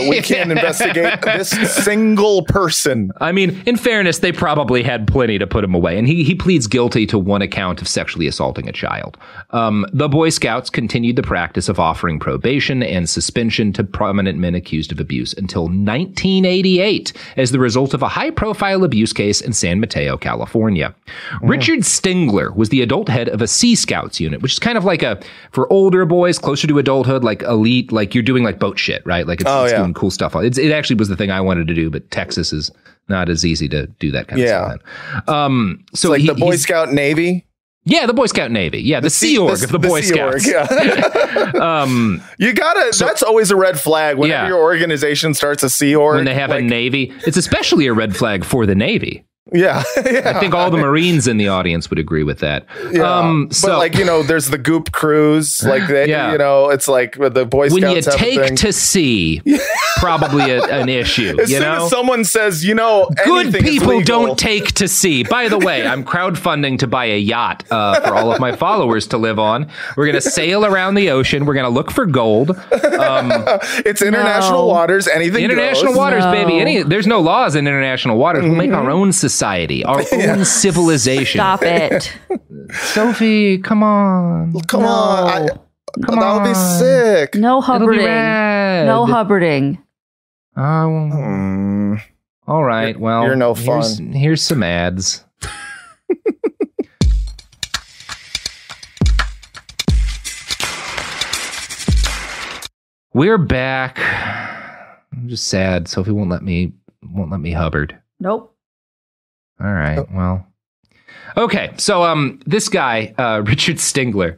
we can't investigate this single person. I mean, in fairness, they probably had plenty to put him away, and he pleads guilty to one account of sexually assaulting a child. The Boy Scouts continued the practice of offering probation and suspension to prominent men accused of abuse until 1988 as the result of a high-profile abuse case in San Mateo, California. Richard Stingler was the adult head of a Sea Scouts unit, which is kind of like for older boys, closer to adulthood, like elite, like you're doing like boat shit, right? Like it's doing cool stuff. It actually was the thing I wanted to do, but Texas is not as easy to do that kind of stuff. So like the Boy Scout Navy? Yeah, the Boy Scout Navy. Yeah, the Sea Org of the Boy Scouts. You gotta, that's always a red flag whenever your organization starts a Sea Org. When they have a Navy. It's especially a red flag for the Navy. Yeah. I think all the Marines in the audience would agree with that. Yeah. But like, there's the Goop cruise. Like, it's like the Boy Scouts. When you take to sea, probably an issue. As soon as someone says, good people don't take to sea. By the way, I'm crowdfunding to buy a yacht for all of my followers to live on. We're going to sail around the ocean. We're going to look for gold. It's international waters. Anything international goes. waters, baby. There's no laws in international waters. We'll make our own society, our own civilization. Stop it. Sophie, come on. Come on. That would be sick. No hubbarding. No hubbarding. All right. Well, you're no fun. Here's some ads. We're back. I'm just sad. Sophie won't let me hubbard. Nope. All right. Well. Okay. So this guy, Richard Stingler,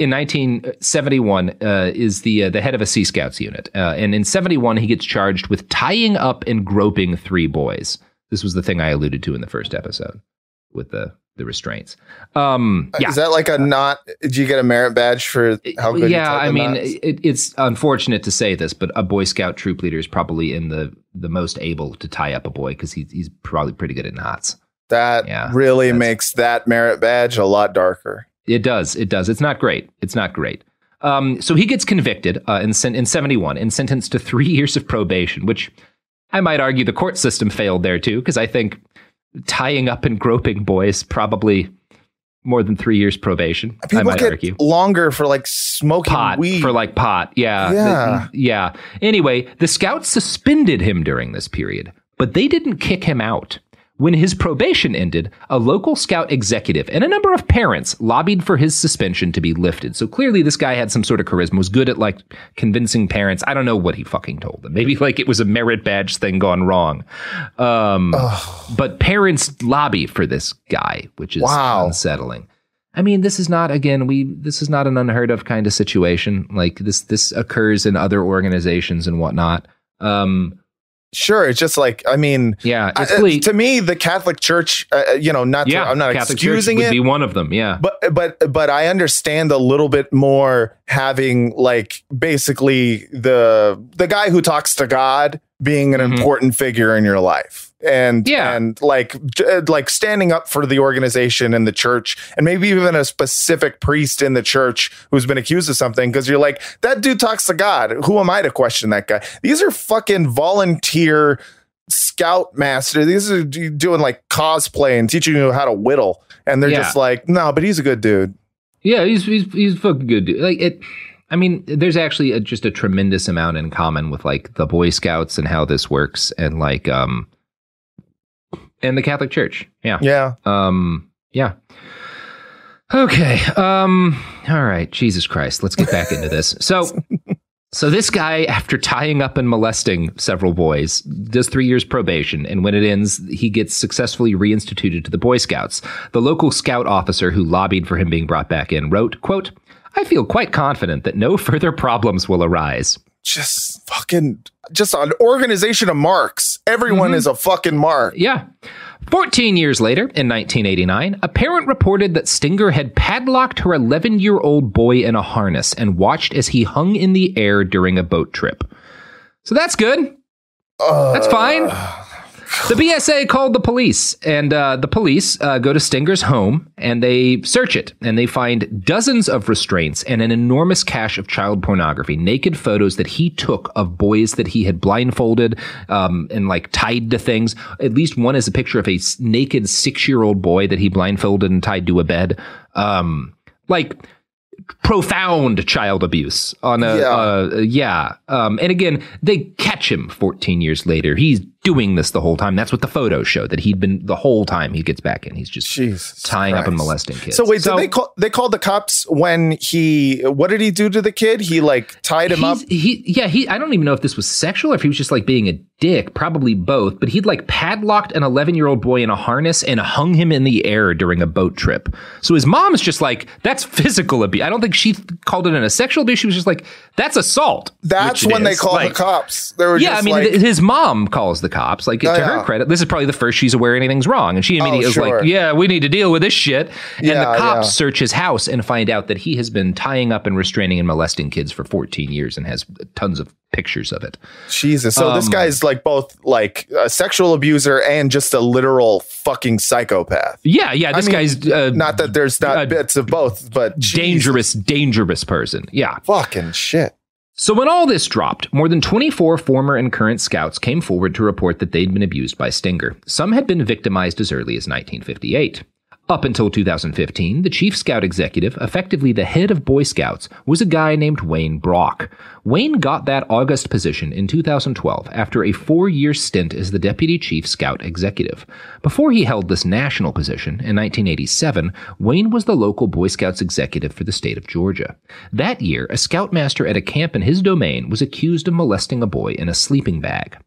in 1971 is the head of a Sea Scouts unit. And in 71, he gets charged with tying up and groping 3 boys. This was the thing I alluded to in the first episode with the restraints. Is that like did you get a merit badge for how good? Yeah, I mean, it's unfortunate to say this, but a Boy Scout troop leader is probably in the most able to tie up a boy because he's probably pretty good at knots. That really makes that merit badge a lot darker. It does. It's not great. So he gets convicted in 71 and sentenced to 3 years of probation, which I might argue the court system failed there too, because I think tying up and groping boys probably more than 3 years probation. People I might argue longer for like smoking weed. For like pot. Yeah. Anyway, the Scouts suspended him during this period, but they didn't kick him out. When his probation ended, a local Scout executive and a number of parents lobbied for his suspension to be lifted. So clearly this guy had some sort of charisma, was good at like convincing parents. I don't know what he fucking told them. Maybe like it was a merit badge thing gone wrong. But parents lobby for this guy, which is unsettling. I mean, this is not an unheard of kind of situation. Like this occurs in other organizations and whatnot. Sure, it's just like, I mean, to me, the Catholic Church, I'm not Catholic excusing Church it. Would be one of them, yeah. But I understand a little bit more having like basically the guy who talks to God being an important figure in your life, and like standing up for the organization and the church, and maybe even a specific priest in the church who's been accused of something, because you're like, that dude talks to God. Who am I to question that guy? These are fucking volunteer scout masters. These are doing like cosplay and teaching you how to whittle, and they're just like, no, but he's a good dude. Yeah, he's a fucking good dude. Like it. I mean, there's actually just a tremendous amount in common with like the Boy Scouts and how this works, and like and the Catholic Church. Yeah. Okay. All right. Jesus Christ. Let's get back into this. So this guy, after tying up and molesting several boys, does 3 years probation, and when it ends, he gets successfully reinstituted to the Boy Scouts. The local scout officer who lobbied for him being brought back in wrote, quote, "I feel quite confident that no further problems will arise." Just an organization of marks. Everyone is a fucking mark. Yeah. 14 years later, in 1989, a parent reported that Stinger had padlocked her 11-year-old boy in a harness and watched as he hung in the air during a boat trip. So that's good. That's fine. The BSA called the police, and the police go to Stinger's home, and they search it, and they find dozens of restraints and an enormous cache of child pornography, naked photos that he took of boys that he had blindfolded and like tied to things. At least one is a picture of a naked 6-year-old boy that he blindfolded and tied to a bed. Profound child abuse on and again, they catch him 14 years later. He's doing this the whole time. That's what the photos show, that he'd been the whole time he gets back in. He's just tying up and molesting kids. So wait, did they called the cops when what did he do to the kid? He like tied him up? I don't even know if this was sexual or if he was just like being a dick, probably both, but he'd like padlocked an 11-year-old boy in a harness and hung him in the air during a boat trip. So his mom's just like, that's physical abuse. I don't think she called it a sexual abuse. She was just like, that's assault. That's when they called the cops. They were just his mom calls the cops. Like, to her credit, this is probably the first she's aware anything's wrong. And she immediately is like, yeah, we need to deal with this shit. And the cops search his house and find out that he has been tying up and restraining and molesting kids for 14 years and has tons of pictures of it. Jesus. So this guy's like both like a sexual abuser and just a literal fucking psychopath. Yeah. This guy's not that there's not bits of both, but dangerous person. Yeah. Fucking shit. So when all this dropped, more than 24 former and current scouts came forward to report that they'd been abused by Stinger. Some had been victimized as early as 1958. Up until 2015, the chief scout executive, effectively the head of Boy Scouts, was a guy named Wayne Brock. Wayne got that August position in 2012 after a 4-year stint as the deputy chief scout executive. Before he held this national position, in 1987, Wayne was the local Boy Scouts executive for the state of Georgia. That year, a scoutmaster at a camp in his domain was accused of molesting a boy in a sleeping bag.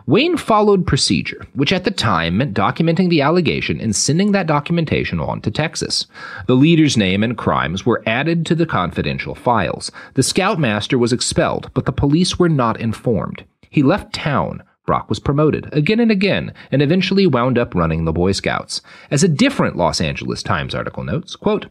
Wayne followed procedure, which at the time meant documenting the allegation and sending that documentation on to Texas. The leader's name and crimes were added to the confidential files. The scoutmaster was expelled, but the police were not informed. He left town. Brock was promoted again and again, and eventually wound up running the Boy Scouts. As a different Los Angeles Times article notes, quote,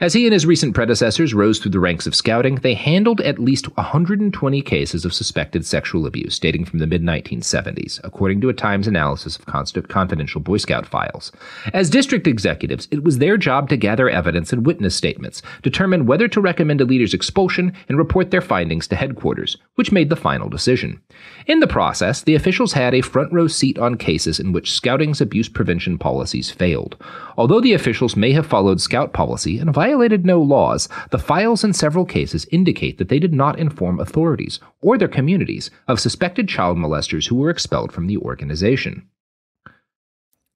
as he and his recent predecessors rose through the ranks of scouting, they handled at least 120 cases of suspected sexual abuse dating from the mid-1970s, according to a Times analysis of confidential Boy Scout files. As district executives, it was their job to gather evidence and witness statements, determine whether to recommend a leader's expulsion, and report their findings to headquarters, which made the final decision. In the process, the officials had a front-row seat on cases in which scouting's abuse prevention policies failed. Although the officials may have followed scout policy and violated no laws, the files in several cases indicate that they did not inform authorities or their communities of suspected child molesters who were expelled from the organization.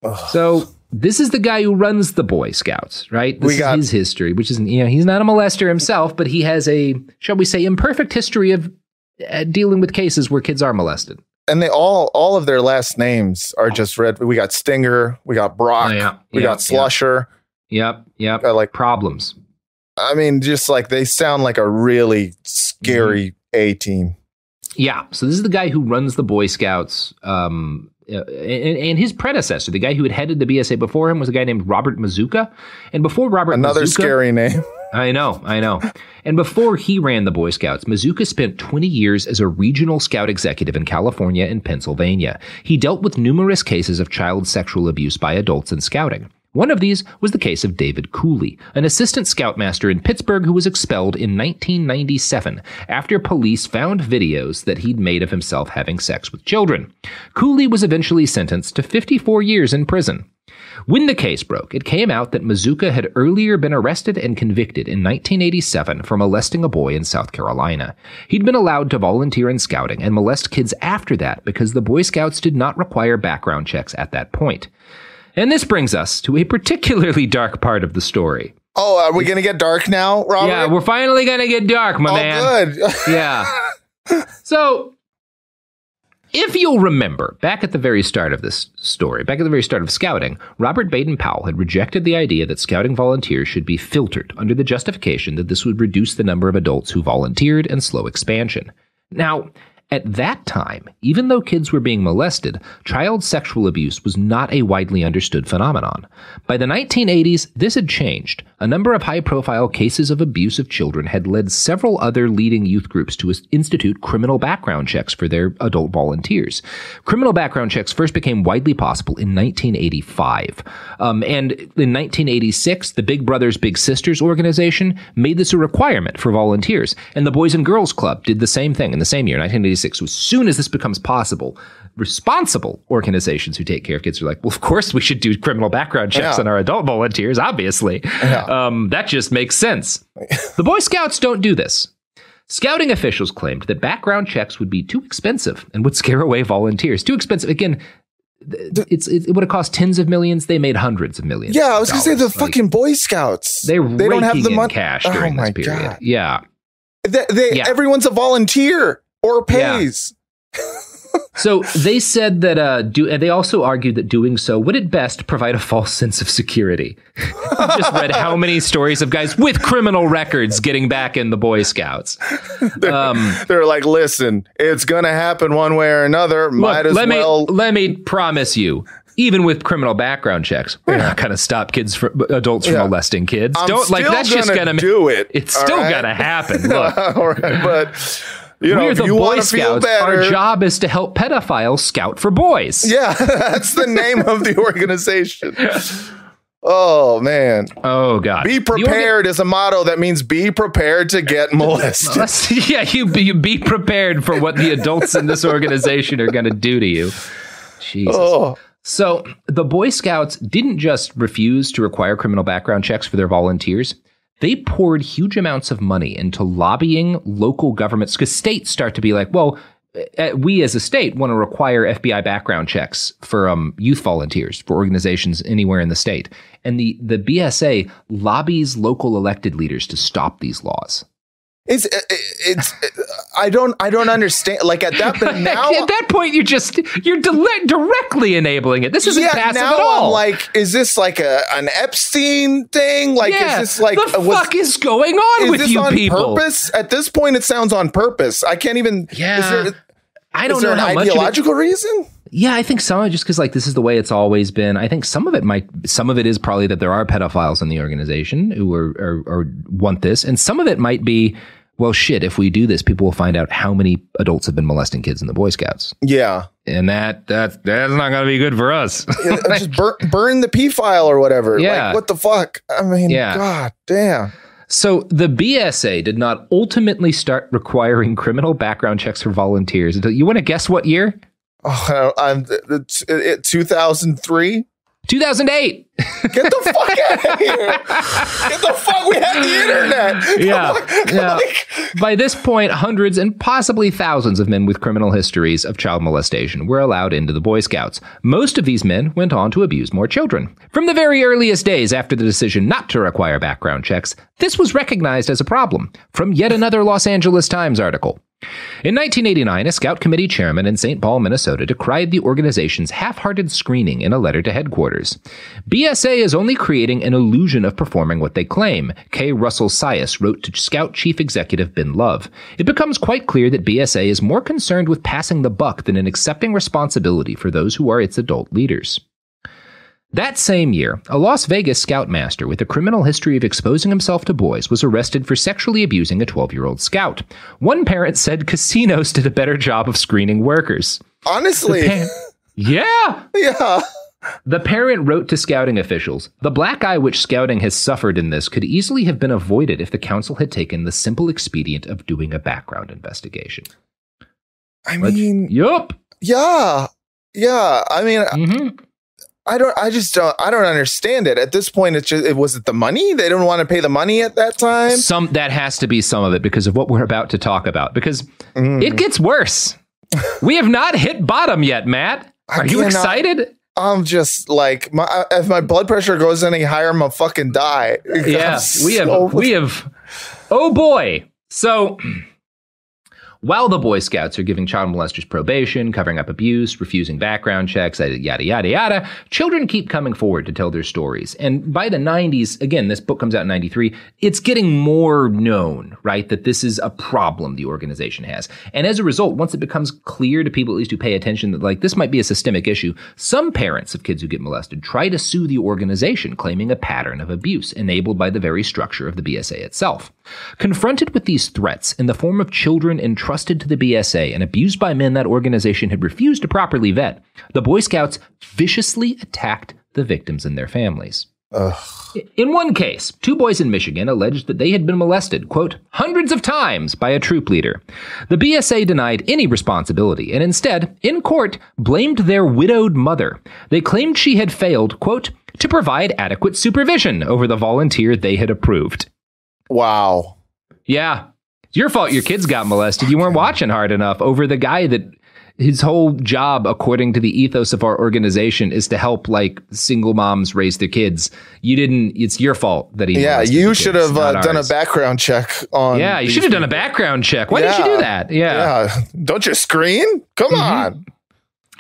Ugh. So this is the guy who runs the Boy Scouts, right? This is his history, which isn't, he's not a molester himself, but he has a, shall we say, imperfect history of dealing with cases where kids are molested. And they all of their last names are just red. We got Stinger, we got Brock, we got Slusher. Yep. Like problems. I mean, just like they sound like a really scary A-team. Yeah. So this is the guy who runs the Boy Scouts. And his predecessor, the guy who had headed the BSA before him, was a guy named Robert Mazuka. And before Robert Another scary name. I know. And before he ran the Boy Scouts, Mazuka spent 20 years as a regional scout executive in California and Pennsylvania. He dealt with numerous cases of child sexual abuse by adults in scouting. One of these was the case of David Cooley, an assistant scoutmaster in Pittsburgh who was expelled in 1997 after police found videos that he'd made of himself having sex with children. Cooley was eventually sentenced to 54 years in prison. When the case broke, it came out that Mazuka had earlier been arrested and convicted in 1987 for molesting a boy in South Carolina. He'd been allowed to volunteer in scouting and molest kids after that because the Boy Scouts did not require background checks at that point. And this brings us to a particularly dark part of the story. Oh, are we going to get dark now, Robert? Yeah, we're finally going to get dark, my man. Good. Yeah. So, if you'll remember, back at the very start of this story, back at the very start of scouting, Robert Baden-Powell had rejected the idea that scouting volunteers should be filtered under the justification that this would reduce the number of adults who volunteered and slow expansion. Now, at that time, even though kids were being molested, child sexual abuse was not a widely understood phenomenon. By the 1980s, this had changed. A number of high-profile cases of abuse of children had led several other leading youth groups to institute criminal background checks for their adult volunteers. Criminal background checks first became widely possible in 1985. And in 1986, the Big Brothers Big Sisters organization made this a requirement for volunteers. And the Boys and Girls Club did the same thing in the same year, 1986. So as soon as this becomes possible, responsible organizations who take care of kids are like, well, of course we should do criminal background checks on our adult volunteers, obviously. That just makes sense. The Boy Scouts don't do this. Scouting officials claimed that background checks would be too expensive and would scare away volunteers. Too expensive. Again, it would have cost tens of millions. They made hundreds of millions. Yeah, I was going to say the fucking Boy Scouts. They don't have the money cash during this period. God. Yeah. Everyone's a volunteer or pays. So they said that, and they also argued that doing so would at best provide a false sense of security. I've just read how many stories of guys with criminal records getting back in the Boy Scouts. They're like, listen, it's going to happen one way or another. Let me promise you. Even with criminal background checks, we're not going to stop adults from molesting kids. That's just going to do it. It's still going to happen. Look, all right, but we're the Boy Scouts. Our job is to help pedophiles scout for boys. Yeah, that's the name of the organization. Oh, man. Oh, God. Be prepared is a motto that means be prepared to get molested. Yeah, you be prepared for what the adults in this organization are going to do to you. Jesus. Oh. So the Boy Scouts didn't just refuse to require criminal background checks for their volunteers. They poured huge amounts of money into lobbying local governments, because states start to be like, well, we as a state want to require FBI background checks for youth volunteers for organizations anywhere in the state. And the BSA lobbies local elected leaders to stop these laws. It's I don't understand. Like at that point, you're directly enabling it. This isn't passive at all. I'm like, is this like an Epstein thing? Like, is this like the fuck is going on with you people? Purpose? At this point, it sounds on purpose. I can't even. Yeah, I don't know. Is there an ideological reason? Yeah, I think some of it just because like this is the way it's always been. I think some of it is probably that there are pedophiles in the organization who are want this, and some of it might be, well, shit, if we do this, people will find out how many adults have been molesting kids in the Boy Scouts. Yeah. And that's not going to be good for us. Just burn the P file or whatever. Yeah. Like, what the fuck? I mean, God damn. So the BSA did not ultimately start requiring criminal background checks for volunteers until, you want to guess what year? Oh, 2003? 2008. Get the fuck out of here. Get the fuck. We have the internet. Yeah. By this point, hundreds and possibly thousands of men with criminal histories of child molestation were allowed into the Boy Scouts. Most of these men went on to abuse more children. From the very earliest days after the decision not to require background checks, this was recognized as a problem from yet another Los Angeles Times article. In 1989, a Scout Committee chairman in St. Paul, Minnesota, decried the organization's half-hearted screening in a letter to headquarters. BSA is only creating an illusion of performing what they claim, K. Russell Sias wrote to Scout Chief Executive Ben Love. It becomes quite clear that BSA is more concerned with passing the buck than in accepting responsibility for those who are its adult leaders. That same year, a Las Vegas scoutmaster with a criminal history of exposing himself to boys was arrested for sexually abusing a 12-year-old scout. One parent said casinos did a better job of screening workers. Honestly. Yeah. Yeah. The parent wrote to scouting officials, "The black eye which scouting has suffered in this could easily have been avoided if the council had taken the simple expedient of doing a background investigation." I mean, yup. Yeah. Yeah. I mean, I don't understand it. At this point, was it the money? They don't want to pay the money at that time? That has to be some of it because of what we're about to talk about, because it gets worse. We have not hit bottom yet, Matt. Are you excited? I'm just like, if my blood pressure goes any higher, I'm gonna fucking die. Yeah, we have. Oh boy. So while the Boy Scouts are giving child molesters probation, covering up abuse, refusing background checks, yada, yada, yada, children keep coming forward to tell their stories. And by the 90s, again, this book comes out in 93, it's getting more known, right, that this is a problem the organization has. And as a result, once it becomes clear to people, at least who pay attention, that like this might be a systemic issue, some parents of kids who get molested try to sue the organization, claiming a pattern of abuse enabled by the very structure of the BSA itself. Confronted with these threats in the form of children entrusted to the BSA and abused by men that organization had refused to properly vet, the Boy Scouts viciously attacked the victims and their families. Ugh. In one case, 2 boys in Michigan alleged that they had been molested, quote, hundreds of times by a troop leader. The BSA denied any responsibility and instead, in court, blamed their widowed mother. They claimed she had failed, quote, to provide adequate supervision over the volunteer they had approved. Wow. Yeah. It's your fault your kids got molested. You weren't watching hard enough over the guy that his whole job, according to the ethos of our organization, is to help like single moms raise their kids. It's your fault that he. Yeah, you should have done a background check on. Yeah, you should have done a background check. Why didn't you do that? Yeah. Don't you screen? Come on.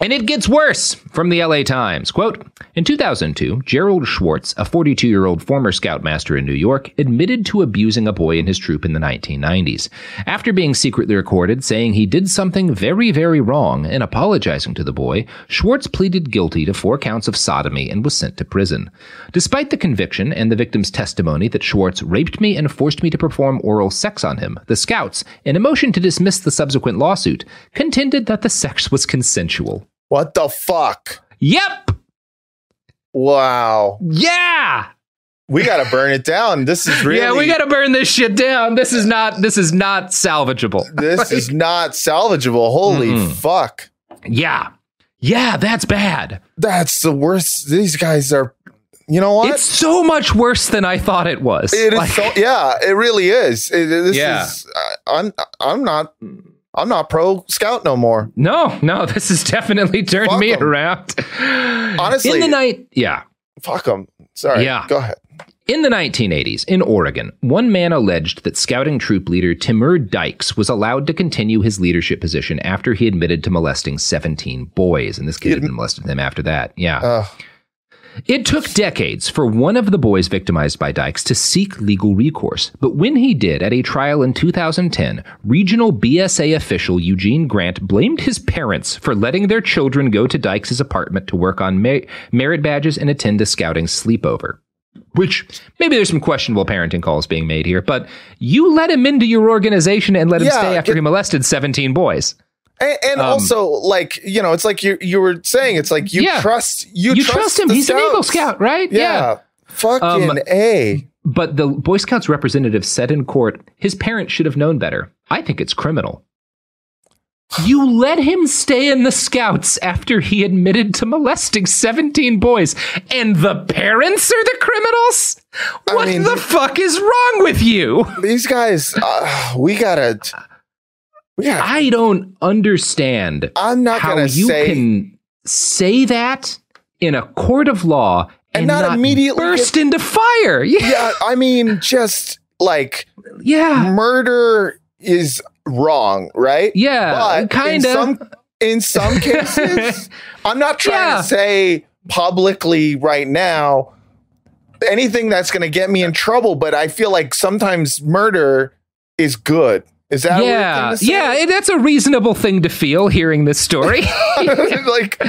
And it gets worse. From the LA Times, quote, in 2002, Gerald Schwartz, a 42-year-old former scoutmaster in New York, admitted to abusing a boy in his troop in the 1990s. After being secretly recorded saying he did something very, very wrong and apologizing to the boy, Schwartz pleaded guilty to 4 counts of sodomy and was sent to prison. Despite the conviction and the victim's testimony that Schwartz raped me and forced me to perform oral sex on him, the Scouts, in a motion to dismiss the subsequent lawsuit, contended that the sex was consensual. What the fuck? Yep. Wow. Yeah. We got to burn it down. This is really. Yeah, we got to burn this shit down. This is not salvageable. This is not salvageable. Holy fuck. Yeah. Yeah, that's bad. That's the worst. These guys are, you know what? It's so much worse than I thought it was. It is it really is. I'm not pro Scout no more. No, this has definitely turned me around. Honestly. In the night, yeah. Fuck them. Sorry. Yeah. Go ahead. In the 1980s, in Oregon, one man alleged that scouting troop leader Timur Dykes was allowed to continue his leadership position after he admitted to molesting 17 boys. And this kid had molested them after that. Yeah. It took decades for one of the boys victimized by Dykes to seek legal recourse, but when he did at a trial in 2010, regional BSA official Eugene Grant blamed his parents for letting their children go to Dykes' apartment to work on merit badges and attend a scouting sleepover. Which, maybe there's some questionable parenting calls being made here, but you let him into your organization and let him stay after he molested 17 boys. And also, like, you know, it's like you were saying, it's like you trust him. He's Scouts. an Eagle Scout, right? Yeah. Fucking A. But the Boy Scouts representative said in court, his parents should have known better. I think it's criminal. You let him stay in the Scouts after he admitted to molesting 17 boys, and the parents are the criminals? What the fuck is wrong with you? These guys, we gotta. I don't understand. I'm not how gonna you can say that in a court of law and not immediately burst into fire. Yeah, I mean, just like murder is wrong, right? Yeah, kind of. In some cases, I'm not trying to say publicly right now anything that's going to get me in trouble, but I feel like sometimes murder is good. Is that a weird thing to say? Yeah, that's a reasonable thing to feel hearing this story. Like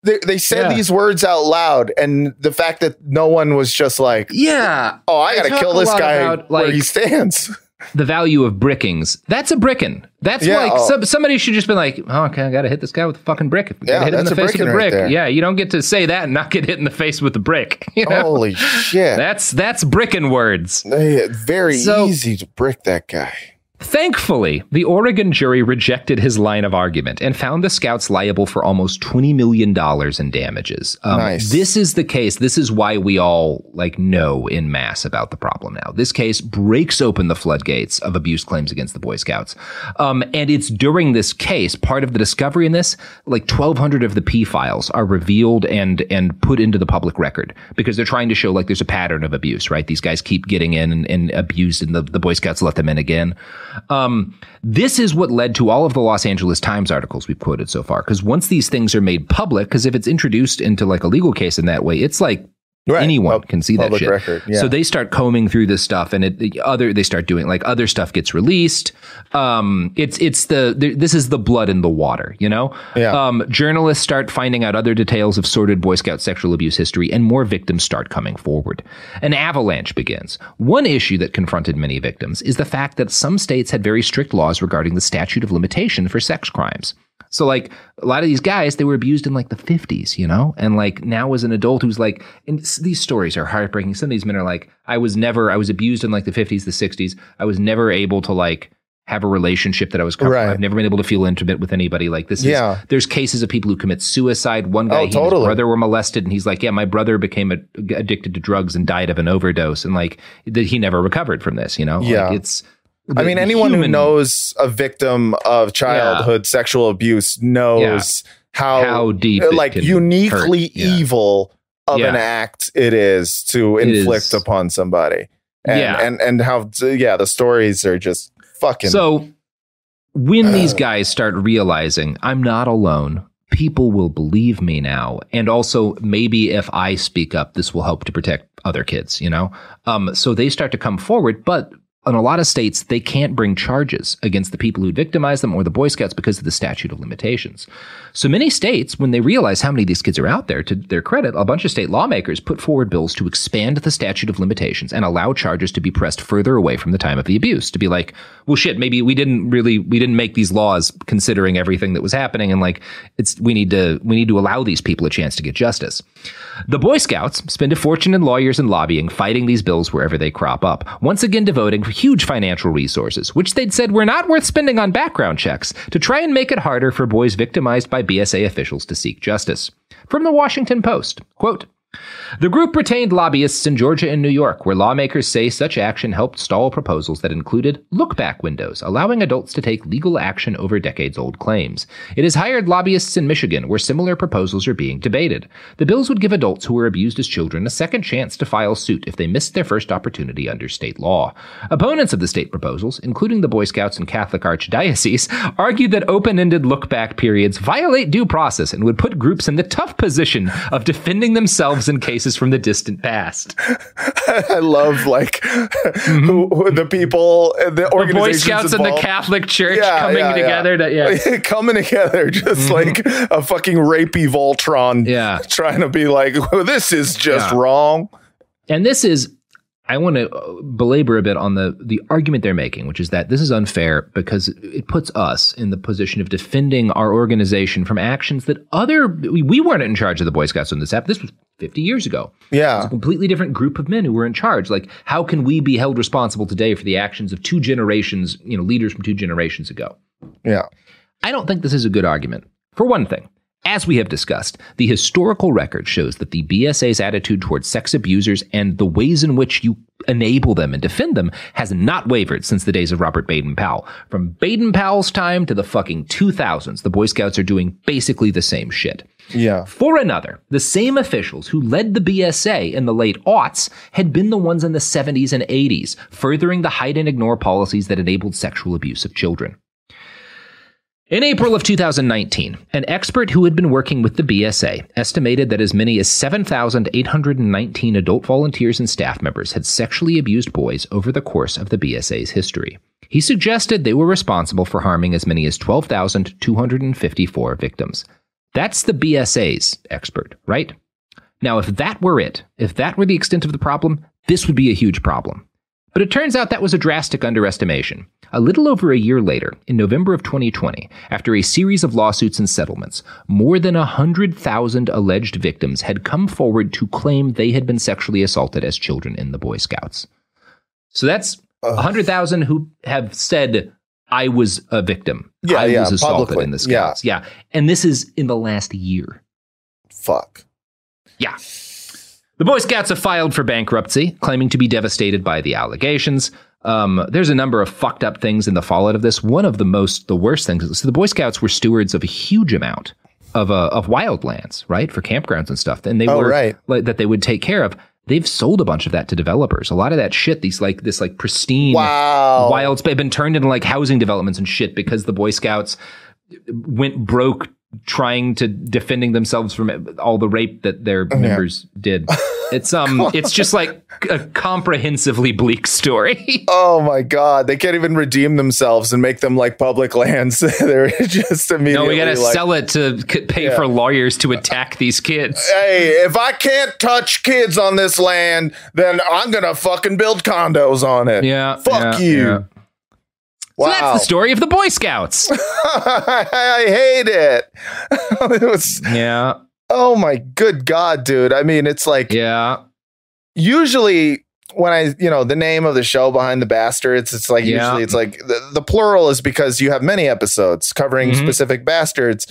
they said these words out loud, and the fact that no one was just like, I got to kill this guy where he stands. The value of brickings. That's a brickin'. That's somebody should just be like, okay, I got to hit this guy with a fucking brick. Hit him in the face with a brick. Right, you don't get to say that and not get hit in the face with a brick. You know? Holy shit. That's brickin' words. Very easy to brick that guy. Thankfully, the Oregon jury rejected his line of argument and found the Scouts liable for almost $20 million in damages. Nice. This is the case. This is why we all know in mass about the problem now. This case breaks open the floodgates of abuse claims against the Boy Scouts. And it's during this case, part of the discovery in this, like 1,200 of the P files are revealed and put into the public record because they're trying to show like there's a pattern of abuse, right? These guys keep getting in and abused, and the Boy Scouts let them in again. This is what led to all of the Los Angeles Times articles we've quoted so far. Because once these things are made public, because if it's introduced into like a legal case in that way, it's like anyone can see that shit. Record, So they start combing through this stuff, and they start doing like other stuff gets released. This is the blood in the water, you know? Yeah. Journalists start finding out other details of sordid Boy Scout sexual abuse history, and more victims start coming forward. An avalanche begins. One issue that confronted many victims is the fact that some states had very strict laws regarding the statute of limitation for sex crimes. So like a lot of these guys, they were abused in like the 50s, you know? And like now as an adult who's like, and these stories are heartbreaking. Some of these men are like, I was abused in like the 50s, the 60s. I was never able to like have a relationship that I was comfortable. I've never been able to feel intimate with anybody. Like this is, there's cases of people who commit suicide. One guy, his brother were molested, and he's like, my brother became addicted to drugs and died of an overdose. And like he never recovered from this, you know? Yeah. Like I mean, anyone who knows a victim of childhood sexual abuse knows how deep, like, uniquely evil of an act it is to inflict upon somebody. And how the stories are just fucking. So when these guys start realizing I'm not alone, people will believe me now. And also, maybe if I speak up, this will help to protect other kids, you know? So they start to come forward, but in a lot of states, they can't bring charges against the people who victimized them or the Boy Scouts because of the statute of limitations. So many states, when they realize how many of these kids are out there, to their credit, a bunch of state lawmakers put forward bills to expand the statute of limitations and allow charges to be pressed further away from the time of the abuse. To be like, well, shit, maybe we didn't make these laws considering everything that was happening, and like we need to allow these people a chance to get justice. The Boy Scouts spend a fortune in lawyers and lobbying fighting these bills wherever they crop up, once again devoting huge financial resources, which they'd said were not worth spending on background checks, to try and make it harder for boys victimized by BSA officials to seek justice. From the Washington Post, quote, "The group retained lobbyists in Georgia and New York, where lawmakers say such action helped stall proposals that included look-back windows, allowing adults to take legal action over decades-old claims. It has hired lobbyists in Michigan, where similar proposals are being debated. The bills would give adults who were abused as children a second chance to file suit if they missed their first opportunity under state law. Opponents of the state proposals, including the Boy Scouts and Catholic Archdiocese, argued that open-ended look-back periods violate due process and would put groups in the tough position of defending themselves in cases from the distant past." I love, like, who the people, the organizations, the Boy Scouts involved. And the Catholic Church coming together. Coming together, just like a fucking rapey Voltron, trying to be like, well, this is just wrong. And this is, I want to belabor a bit on the argument they're making, which is that this is unfair because it puts us in the position of defending our organization from actions that we weren't in charge of the Boy Scouts when this happened. This was 50 years ago. Yeah. It was a completely different group of men who were in charge. Like, how can we be held responsible today for the actions of two generations, leaders from two generations ago? Yeah. I don't think this is a good argument. For one thing, as we have discussed, the historical record shows that the BSA's attitude towards sex abusers and the ways in which you enable them and defend them has not wavered since the days of Robert Baden-Powell. From Baden-Powell's time to the fucking 2000s, the Boy Scouts are doing basically the same shit. Yeah. For another, the same officials who led the BSA in the late aughts had been the ones in the 70s and 80s, furthering the hide and ignore policies that enabled sexual abuse of children. In April of 2019, an expert who had been working with the BSA estimated that as many as 7,819 adult volunteers and staff members had sexually abused boys over the course of the BSA's history. He suggested they were responsible for harming as many as 12,254 victims. That's the BSA's expert, right? Now, if that were it, if that were the extent of the problem, this would be a huge problem. But it turns out that was a drastic underestimation. A little over a year later, in November of 2020, after a series of lawsuits and settlements, more than 100,000 alleged victims had come forward to claim they had been sexually assaulted as children in the Boy Scouts. So that's 100,000 who have said, I was a victim. I was assaulted publicly. In the Scouts. Yeah. And this is in the last year. Fuck. Yeah. The Boy Scouts have filed for bankruptcy, claiming to be devastated by the allegations. There's a number of fucked up things in the fallout of this. One of the worst things. So the Boy Scouts were stewards of a huge amount of wildlands, right, for campgrounds and stuff. And they that they would take care of. They've sold a bunch of that to developers. A lot of that shit, this pristine wild space, been turned into like housing developments and shit because the Boy Scouts went broke trying to defending themselves from all the rape that their members did. It's just like a comprehensively bleak story. Oh my God. They can't even redeem themselves and make them like public lands. They're just immediately. No, we got to sell it to pay for lawyers to attack these kids. Hey, if I can't touch kids on this land, then I'm going to fucking build condos on it. Yeah. Fuck you. Yeah. Wow. So that's the story of the Boy Scouts. I hate it. Oh my good God, dude. I mean, it's like, usually when the name of the show Behind the Bastards, it's like, usually it's like the plural is because you have many episodes covering specific bastards.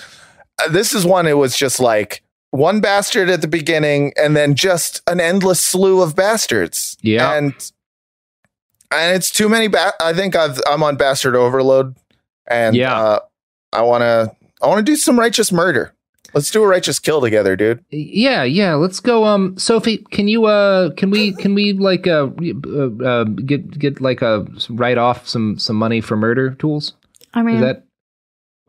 This is one, it was just like one bastard at the beginning and then just an endless slew of bastards. Yeah. And And it's too many. I think I'm on bastard overload, and I want to do some righteous murder. Let's do a righteous kill together, dude. Yeah. Let's go. Sophie, can we like get like a write off some money for murder tools? I mean, can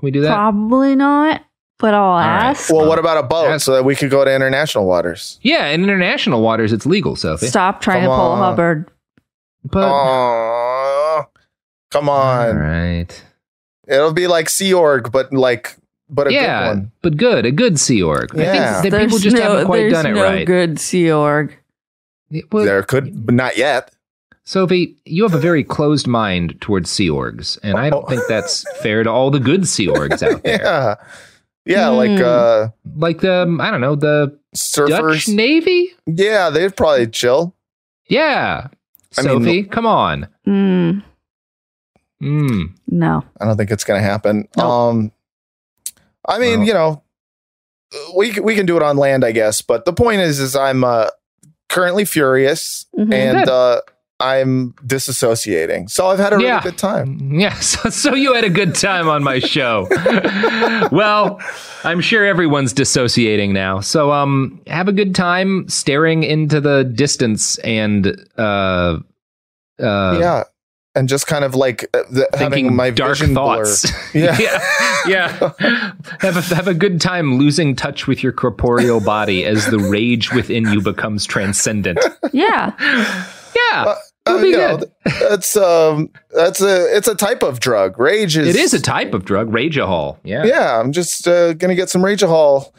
we do that? Probably not, but I'll ask. Well, what about a boat so that we could go to international waters? Yeah, in international waters, it's legal, Sophie. Stop trying to pull Hubbard. But come on. All right. It'll be like Sea Org, but a good one. But good. A good Sea Org. Yeah. I think that people just haven't quite done it right. There's no good Sea Org. There could, but not yet. Sophie, you have a very closed mind towards Sea Orgs, and I don't think that's fair to all the good Sea Orgs out there. Yeah, like the, I don't know, the surfers. Dutch Navy? Yeah, they'd probably chill. Yeah. Sophie, come on. No. I don't think it's going to happen. Nope. I mean, we can do it on land, I guess. But the point is I'm currently furious and I'm disassociating. So I've had a really good time. Yeah. So you had a good time on my show. Well, I'm sure everyone's dissociating now. So have a good time staring into the distance and and just kind of like having my dark vision thoughts. Blur. Yeah. Have a good time losing touch with your corporeal body as the rage within you becomes transcendent. Yeah. It'll be good. It's a type of drug. Rage is. It is a type of drug. Rageahol. Yeah. Yeah. I'm just gonna get some Rageahol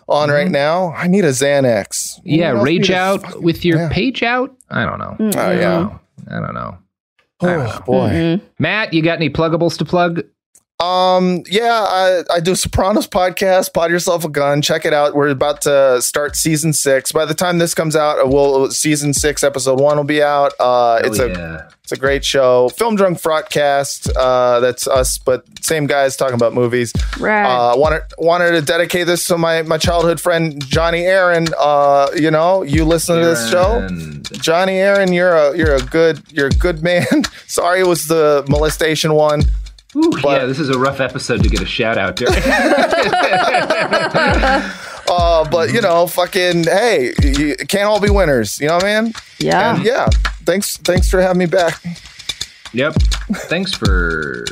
on right now. I need a Xanax. Yeah. Rage out with your page out. I don't know. Mm-hmm. Oh yeah. I don't know. Oh boy. Mm-hmm. Matt, you got any pluggables to plug? I do Sopranos podcast, Pod Yourself a Gun. Check it out. We're about to start season 6. By the time this comes out, season 6, episode 1 will be out. It's a great show. Film Drunk Fraudcast. That's us, but same guys talking about movies. Right. Wanted to dedicate this to my childhood friend Johnny Aaron. You listen to this show, Johnny Aaron. You're a good man. Sorry, it was the molestation one. Ooh, this is a rough episode to get a shout out to. But fucking hey, you can't all be winners. You know what I mean? Yeah. And thanks for having me back. Yep. Thanks for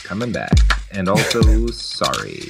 coming back. And also sorry.